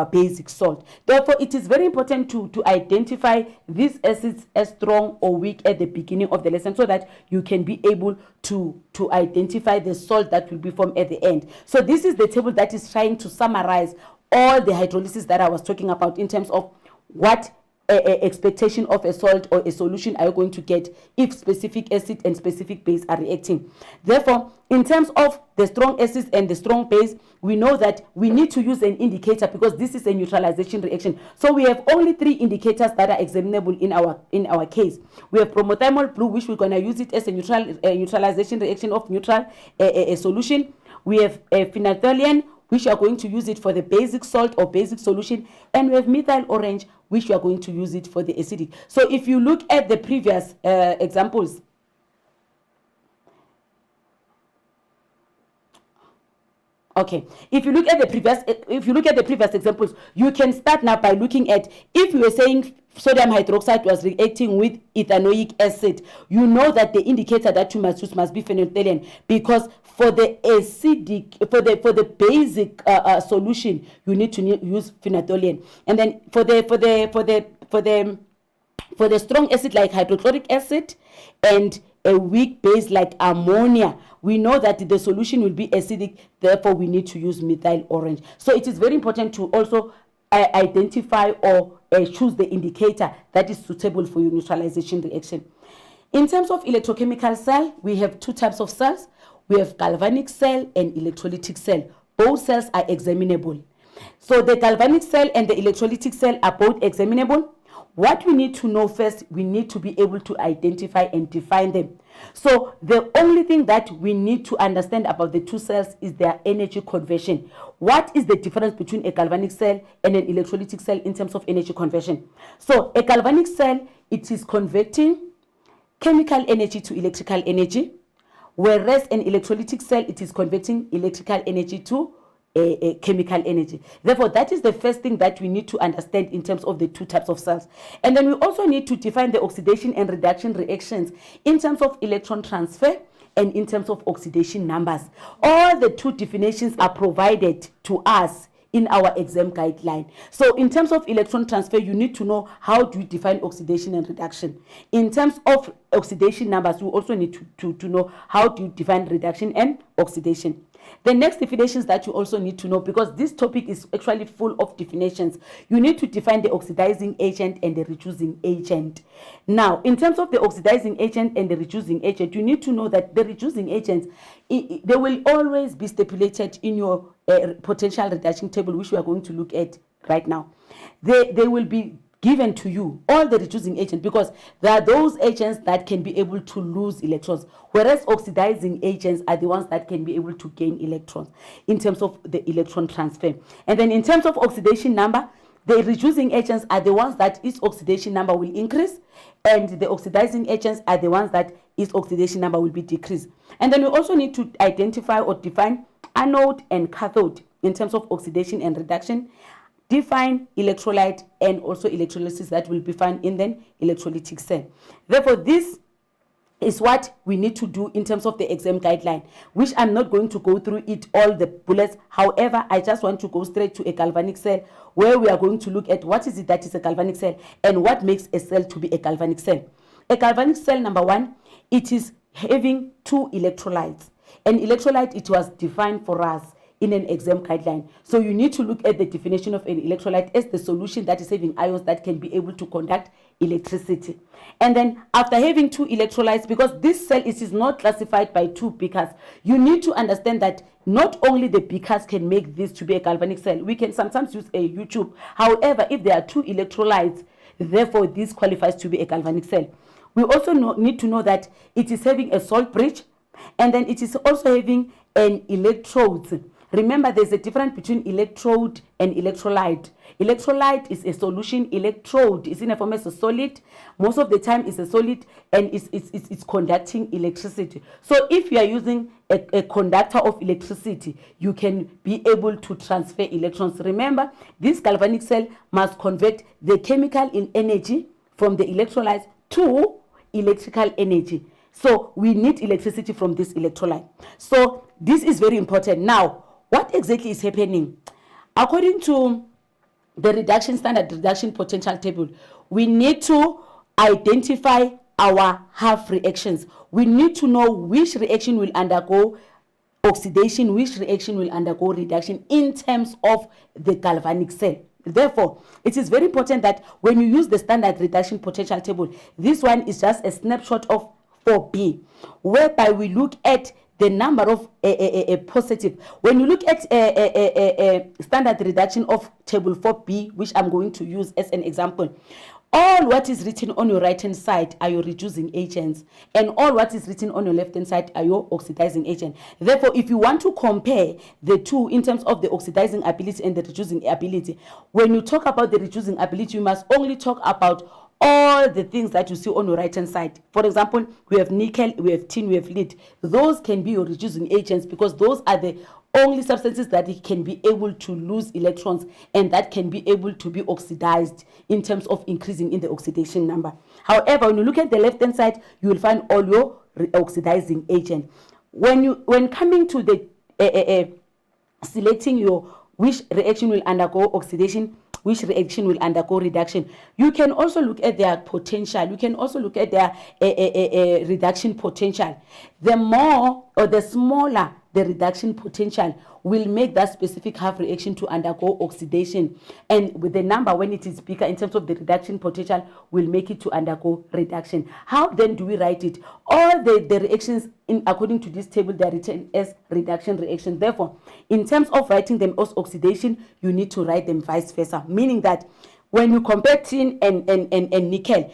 basic salt. Therefore, it is very important to identify these acids as strong or weak at the beginning of the lesson, so that you can be able to identify the salt that will be formed at the end. So this is the table that is trying to summarize all the hydrolysis that I was talking about in terms of what expectation of a salt or a solution are you going to get if specific acid and specific base are reacting. Therefore, in terms of the strong acids and the strong base, we know that we need to use an indicator, because this is a neutralization reaction. So we have only 3 indicators that are examinable in our case. We have promethymol blue, which we're going to use it as a neutralization reaction of neutral a solution. We have phenolphthalein, which you are going to use it for the basic salt or basic solution, and we have methyl orange, which you are going to use it for the acidic. So if you look at the previous examples, okay, if you look at the previous examples, you can start now by looking at, if you were saying sodium hydroxide was reacting with ethanoic acid, you know that the indicator that you must use must be phenolphthalein, because for the acidic, for the basic solution, you need to use phenolphthalein. And then for the strong acid like hydrochloric acid and a weak base like ammonia, we know that the solution will be acidic, therefore we need to use methyl orange. So it is very important to also identify or choose the indicator that is suitable for your neutralization reaction. In terms of electrochemical cell, we have two types of cells. We have galvanic cell and electrolytic cell. Both cells are examinable. So the galvanic cell and the electrolytic cell are both examinable. What we need to know first, we need to be able to identify and define them. So the only thing that we need to understand about the two cells is their energy conversion. What is the difference between a galvanic cell and an electrolytic cell in terms of energy conversion? So a galvanic cell, it is converting chemical energy to electrical energy, whereas an electrolytic cell, it is converting electrical energy to a chemical energy. Therefore, that is the first thing that we need to understand in terms of the two types of cells. And then we also need to define the oxidation and reduction reactions in terms of electron transfer and in terms of oxidation numbers. All the two definitions are provided to us in our exam guideline. So in terms of electron transfer, you need to know how do you define oxidation and reduction. In terms of oxidation numbers, you also need to know how do you define reduction and oxidation. The next definitions that you also need to know, because this topic is actually full of definitions, you need to define the oxidizing agent and the reducing agent. Now, in terms of the oxidizing agent and the reducing agent, you need to know that the reducing agents, they will always be stipulated in your potential reduction table, which we are going to look at right now. They will be given to you, all the reducing agents, because there are those agents that can be able to lose electrons, whereas oxidizing agents are the ones that can be able to gain electrons in terms of the electron transfer. And then in terms of oxidation number, the reducing agents are the ones that its oxidation number will increase, and the oxidizing agents are the ones that its oxidation number will be decreased. And then we also need to identify or define anode and cathode in terms of oxidation and reduction, define electrolyte and also electrolysis that will be found in the electrolytic cell. Therefore, this is what we need to do in terms of the exam guideline, which I'm not going to go through it all the bullets. However, I just want to go straight to a galvanic cell, where we are going to look at what is it that is a galvanic cell and what makes a cell to be a galvanic cell. A galvanic cell, number one, it is having two electrolytes. An electrolyte, it was defined for us in an exam guideline. So you need to look at the definition of an electrolyte as the solution that is having ions that can be able to conduct electricity. And then after having two electrolytes, because this cell is not classified by two beakers, you need to understand that not only the beakers can make this to be a galvanic cell. We can sometimes use a U-tube. However, if there are two electrolytes, therefore this qualifies to be a galvanic cell. We also need to know that it is having a salt bridge, and then it is also having an electrode. Remember, there's a difference between electrode and electrolyte. Electrolyte is a solution. Electrode is in a form as a solid. Most of the time it's a solid, and it's conducting electricity. So if you are using a conductor of electricity, you can be able to transfer electrons. Remember, this galvanic cell must convert the chemical in energy from the electrolytes to electrical energy. So we need electricity from this electrolyte. So this is very important. Now, what exactly is happening? According to the standard reduction potential table, we need to identify our half reactions. We need to know which reaction will undergo oxidation, which reaction will undergo reduction in terms of the galvanic cell. Therefore, it is very important that when you use the standard reduction potential table, this one is just a snapshot of 4B, whereby we look at the number of a positive. When you look at a standard reduction of table 4B, which I'm going to use as an example, all what is written on your right hand side are your reducing agents, and all what is written on your left hand side are your oxidizing agent. Therefore, if you want to compare the two in terms of the oxidizing ability and the reducing ability, when you talk about the reducing ability, you must only talk about all the things that you see on your right hand side. For example, we have nickel, we have tin, we have lead. Those can be your reducing agents because those are the only substances that it can be able to lose electrons and that can be able to be oxidized in terms of increasing in the oxidation number. However, when you look at the left hand side, you will find all your oxidizing agent. When coming to the selecting your which reaction will undergo oxidation, which reaction will undergo reduction, you can also look at their potential. You can also look at their reduction potential. The more or the smaller the reduction potential will make that specific half reaction to undergo oxidation, and with the number when it is bigger in terms of the reduction potential will make it to undergo reduction. How then do we write it? All the reactions in according to this table, they are written as reduction reactions. Therefore, in terms of writing them as oxidation, you need to write them vice versa, meaning that when you compare tin and nickel,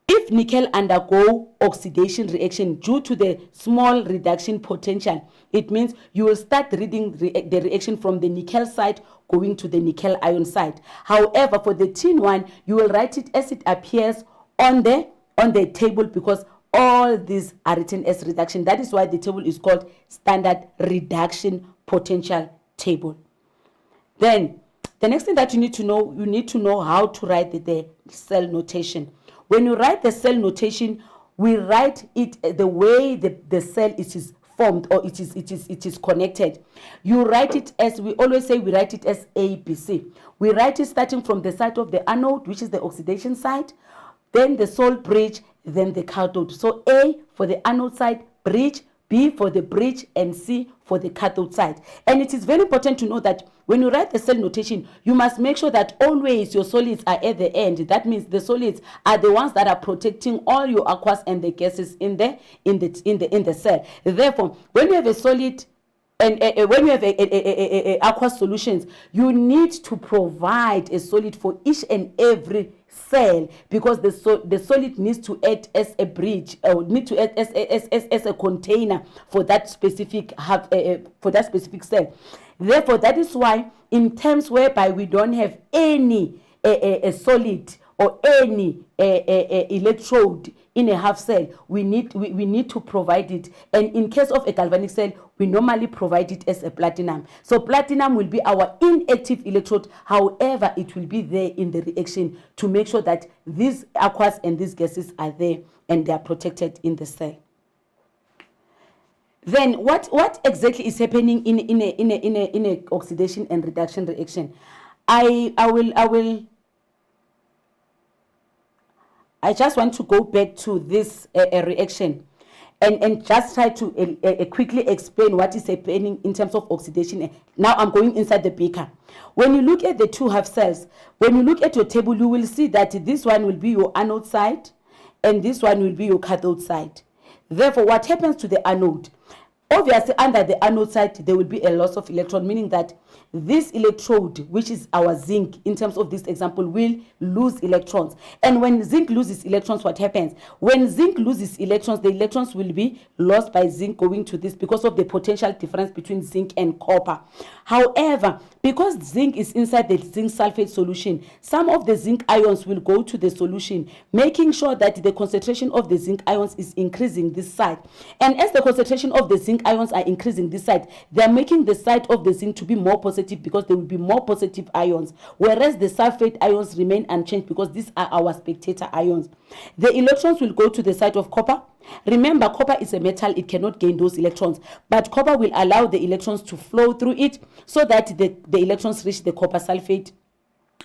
if nickel undergo oxidation reaction due to the small reduction potential, it means you will start reading the reaction from the nickel side going to the nickel ion side. However, for the tin one, you will write it as it appears on the table because all these are written as reduction. That is why the table is called standard reduction potential table. Then the next thing that you need to know how to write the cell notation. When you write the cell notation, we write it the way the cell is formed or it is connected. You write it as we always say, we write it as ABC. We write it starting from the side of the anode, which is the oxidation side, then the salt bridge, then the cathode. So A for the anode side, bridge, B for the bridge, and C for the cathode side. And it is very important to know that when you write the cell notation, you must make sure that always your solids are at the end. That means the solids are the ones that are protecting all your aqueous and the gases in the cell. Therefore, when you have a solid and when you have aqueous solutions, you need to provide a solid for each and every cell because the solid needs to act as a bridge or need to act as a container for that specific cell. Therefore, that is why in terms whereby we don't have any a solid or any electrode in a half cell, we need to provide it. And in case of a galvanic cell, we normally provide it as a platinum. So platinum will be our inactive electrode. However, it will be there in the reaction to make sure that these aqueous and these gases are there and they are protected in the cell. Then what exactly is happening in a oxidation and reduction reaction? I just want to go back to this reaction and just try to quickly explain what is happening in terms of oxidation. Now I'm going inside the beaker. When you look at the two half cells, when you look at your table, you will see that this one will be your anode side and this one will be your cathode side. Therefore, what happens to the anode? Obviously, under the anode side, there will be a loss of electron, meaning that this electrode, which is our zinc, in terms of this example, will lose electrons. And when zinc loses electrons, what happens? When zinc loses electrons, the electrons will be lost by zinc going to this because of the potential difference between zinc and copper. However, because zinc is inside the zinc sulfate solution, some of the zinc ions will go to the solution, making sure that the concentration of the zinc ions is increasing this side. And as the concentration of the zinc ions are increasing this side, they are making the side of the zinc to be more positive because there will be more positive ions, whereas the sulfate ions remain unchanged because these are our spectator ions. The electrons will go to the side of copper. Remember, copper is a metal, it cannot gain those electrons, but copper will allow the electrons to flow through it so that the electrons reach the copper sulfate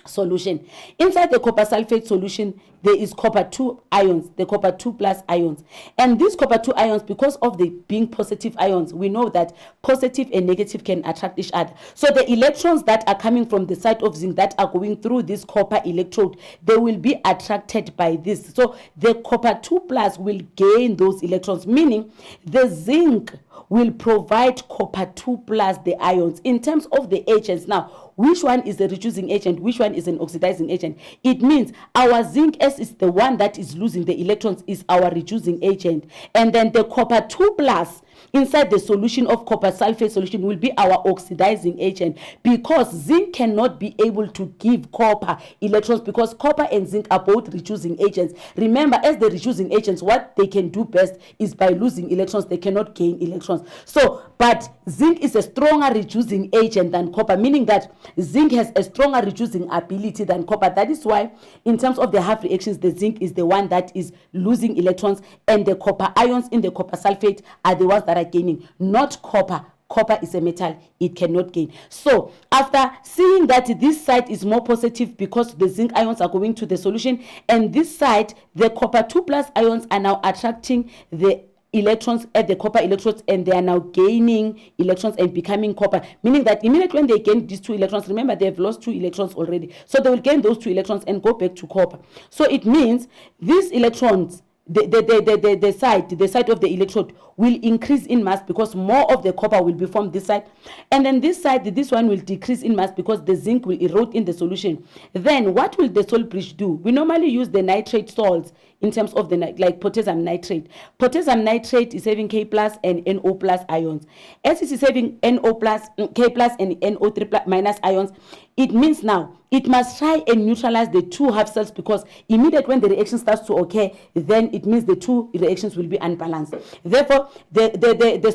solution. Inside the copper sulfate solution, there is copper 2 ions, the copper 2 plus ions. And these copper 2 ions, because of the being positive ions, we know that positive and negative can attract each other. So the electrons that are coming from the side of zinc that are going through this copper electrode, they will be attracted by this. So the copper 2 plus will gain those electrons, meaning the zinc will provide copper 2 plus the ions. In terms of the agents now, which one is a reducing agent, which one is an oxidizing agent? It means our zinc S is the one that is losing the electrons, is our reducing agent. And then the copper 2 plus inside the solution of copper sulfate solution will be our oxidizing agent, because zinc cannot be able to give copper electrons, because copper and zinc are both reducing agents. Remember, as the reducing agents, what they can do best is by losing electrons. They cannot gain electrons. So, but zinc is a stronger reducing agent than copper, meaning that zinc has a stronger reducing ability than copper. That is why in terms of the half reactions, the zinc is the one that is losing electrons, and the copper ions in the copper sulfate are the ones that are gaining, not copper. Copper is a metal, it cannot gain. So after seeing that this side is more positive because the zinc ions are going to the solution, and this side, the copper 2 plus ions are now attracting the electrons at the copper electrodes, and they are now gaining electrons and becoming copper, meaning that immediately when they gain these 2 electrons, remember they have lost 2 electrons already, so they will gain those 2 electrons and go back to copper. So it means these electrons, the side of the electrode will increase in mass because more of the copper will be formed this side, and then this side, this one will decrease in mass because the zinc will erode in the solution. Then what will the salt bridge do? We normally use the nitrate salts in terms of the like potassium nitrate. Potassium nitrate is having K plus and NO plus ions. As it is having NO plus, K plus and NO3 plus minus ions, it means now it must try and neutralize the 2 half cells, because immediately when the reaction starts to occur, then it means the 2 reactions will be unbalanced. Therefore, the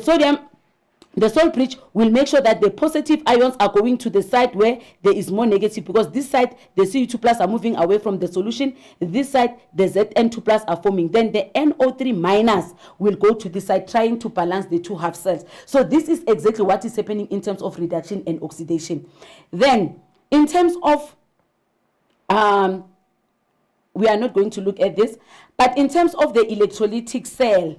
salt bridge will make sure that the positive ions are going to the side where there is more negative, because this side, the Cu2 plus are moving away from the solution. This side, the Zn2 plus are forming. Then the NO3 minus will go to this side, trying to balance the 2 half cells. So this is exactly what is happening in terms of reduction and oxidation. Then, in terms of, we are not going to look at this, but in terms of the electrolytic cell,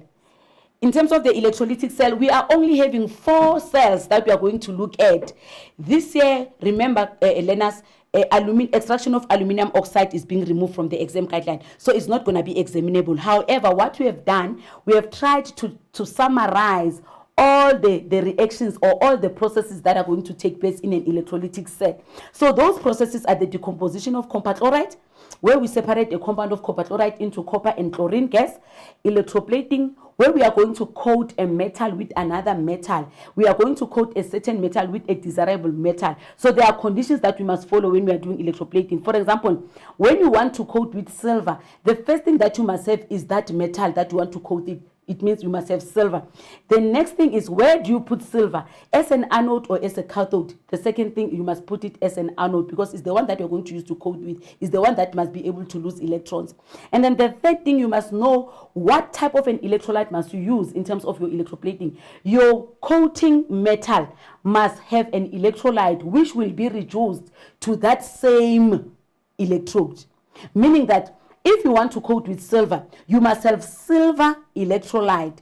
we are only having 4 cells that we are going to look at. This year, remember, learners, extraction of aluminum oxide is being removed from the exam guideline, so it's not going to be examinable. However, what we have done, we have tried to summarize all the reactions or all the processes that are going to take place in an electrolytic cell. So those processes are the decomposition of copper chloride, where we separate a compound of copper chloride into copper and chlorine gas, electroplating, where we are going to coat a metal with another metal. We are going to coat a certain metal with a desirable metal. So there are conditions that we must follow when we are doing electroplating. For example, when you want to coat with silver, the first thing that you must have is that metal that you want to coat it. It means you must have silver. The next thing is, where do you put silver? As an anode or as a cathode? The second thing, you must put it as an anode, because it's the one that you're going to use to coat with. It's the one that must be able to lose electrons. And then the third thing, you must know what type of an electrolyte must you use in terms of your electroplating. Your coating metal must have an electrolyte which will be reduced to that same electrode. Meaning that if you want to coat with silver, you must have silver electrolyte,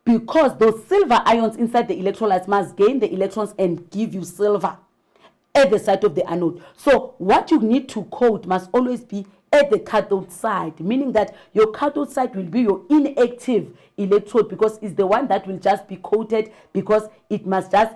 because those silver ions inside the electrolytes must gain the electrons and give you silver at the side of the anode. So what you need to coat must always be at the cathode side, meaning that your cathode side will be your inactive electrode, because it's the one that will just be coated, because it must just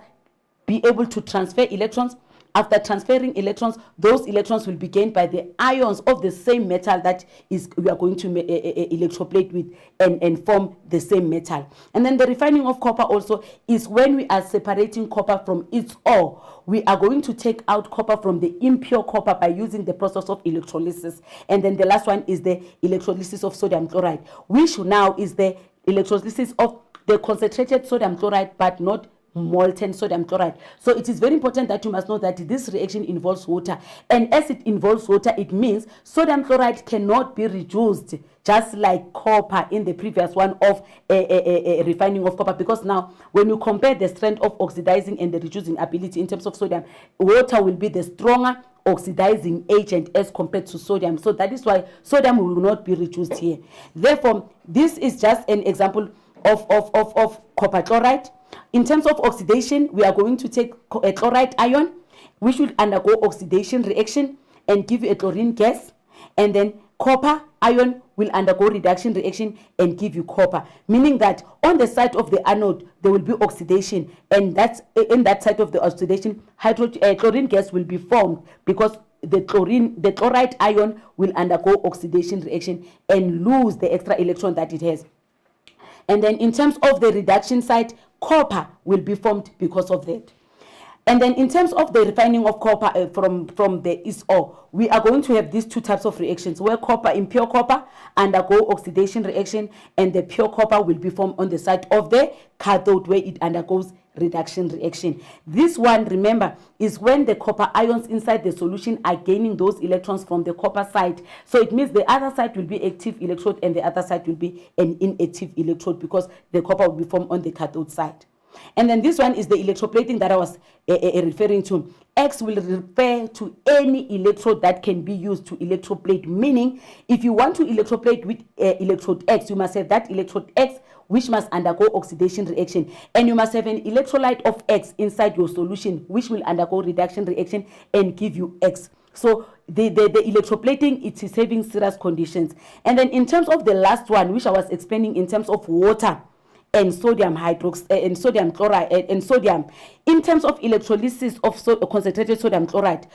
be able to transfer electrons. After transferring electrons, those electrons will be gained by the ions of the same metal that is we are going to electroplate with and form the same metal. And then the refining of copper also is when we are separating copper from its ore. We are going to take out copper from the impure copper by using the process of electrolysis. And then the last one is the electrolysis of sodium chloride, which now is the electrolysis of the concentrated sodium chloride, but not molten sodium chloride. So it is very important that you must know that this reaction involves water, and as it involves water, it means sodium chloride cannot be reduced just like copper in the previous one of a refining of copper, because now when you compare the strength of oxidizing and the reducing ability in terms of sodium, water will be the stronger oxidizing agent as compared to sodium. So that is why sodium will not be reduced here. Therefore, this is just an example of copper chloride. In terms of oxidation, we are going to take a chloride ion, which will undergo oxidation reaction and give you a chlorine gas. And then copper ion will undergo reduction reaction and give you copper, meaning that on the side of the anode there will be oxidation, and that's in that side of the oxidation chlorine gas will be formed, because the chloride ion will undergo oxidation reaction and lose the extra electron that it has. And then in terms of the reduction side, copper will be formed because of that. And then in terms of the refining of copper from the ore, we are going to have these two types of reactions, where impure copper undergo oxidation reaction, and the pure copper will be formed on the side of the cathode, where it undergoes reduction reaction. This one, remember, is when the copper ions inside the solution are gaining those electrons from the copper side. So it means the other side will be active electrode and the other side will be an inactive electrode, because the copper will be formed on the cathode side. And then this one is the electroplating that I was referring to. X will refer to any electrode that can be used to electroplate, meaning if you want to electroplate with electrode X, you must have that electrode X which must undergo oxidation reaction, and you must have an electrolyte of X inside your solution which will undergo reduction reaction and give you X. So the electroplating, it is having serious conditions. And then in terms of the last one, which I was explaining in terms of water and sodium hydroxide and sodium chloride and sodium, in terms of electrolysis of concentrated sodium chloride,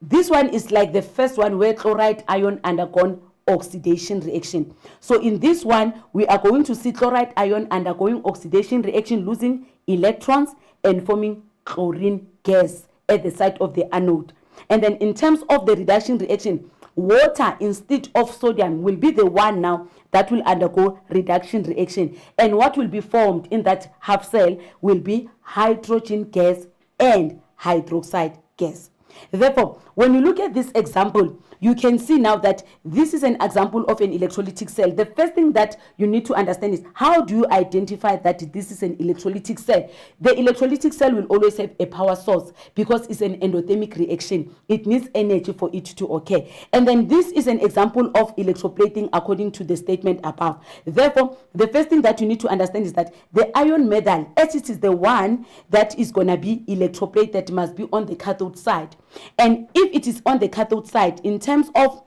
this one is like the first one, where chloride ion undergone oxidation reaction. So in this one, we are going to see chloride ion undergoing oxidation reaction, losing electrons and forming chlorine gas at the site of the anode. And then in terms of the reduction reaction, water instead of sodium will be the one now that will undergo reduction reaction, and what will be formed in that half cell will be hydrogen gas and hydroxide gas. Therefore, when you look at this example, you can see now that this is an example of an electrolytic cell. The first thing that you need to understand is, how do you identify that this is an electrolytic cell? The electrolytic cell will always have a power source, because it's an endothermic reaction. It needs energy for it to occur. And then this is an example of electroplating according to the statement above. Therefore, the first thing that you need to understand is that the ion metal, as it is the one that is going to be electroplated, must be on the cathode side. And if it is on the cathode side, in terms of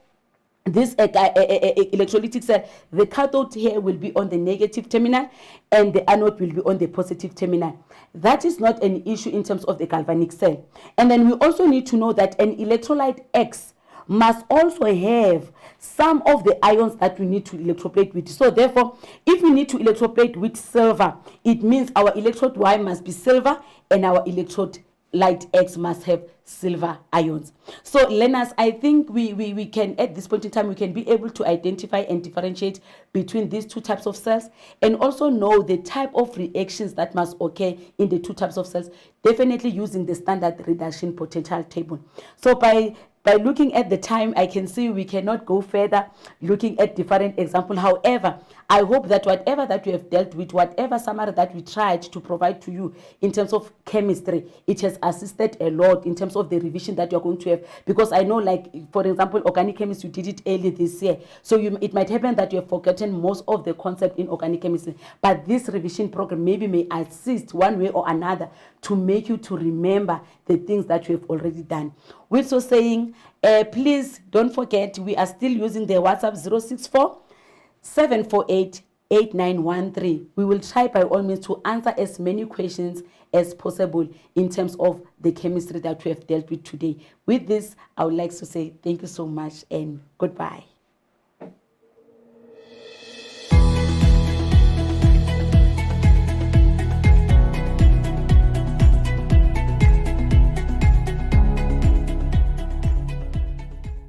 this electrolytic cell, the cathode here will be on the negative terminal and the anode will be on the positive terminal. That is not an issue in terms of the galvanic cell. And then we also need to know that an electrolyte X must also have some of the ions that we need to electroplate with. So therefore, if we need to electroplate with silver, it means our electrode Y must be silver and our electrode light X must have silver ions. So learners, I think we can, at this point in time, we can be able to identify and differentiate between these two types of cells, and also know the type of reactions that must occur in the two types of cells, definitely using the standard reduction potential table. So by looking at the time, I can see we cannot go further looking at different examples. However, I hope that whatever that we have dealt with, whatever summary that we tried to provide to you in terms of chemistry, it has assisted a lot in terms of the revision that you're going to have. Because I know, like, for example, organic chemistry, you did it early this year. So it might happen that you have forgotten most of the concept in organic chemistry. But this revision program maybe may assist one way or another to make you to remember the things that you have already done. We're so saying, please don't forget, we are still using the WhatsApp 064-748-8913. We will try by all means to answer as many questions as possible in terms of the chemistry that we have dealt with today. With this, I would like to say thank you so much and goodbye.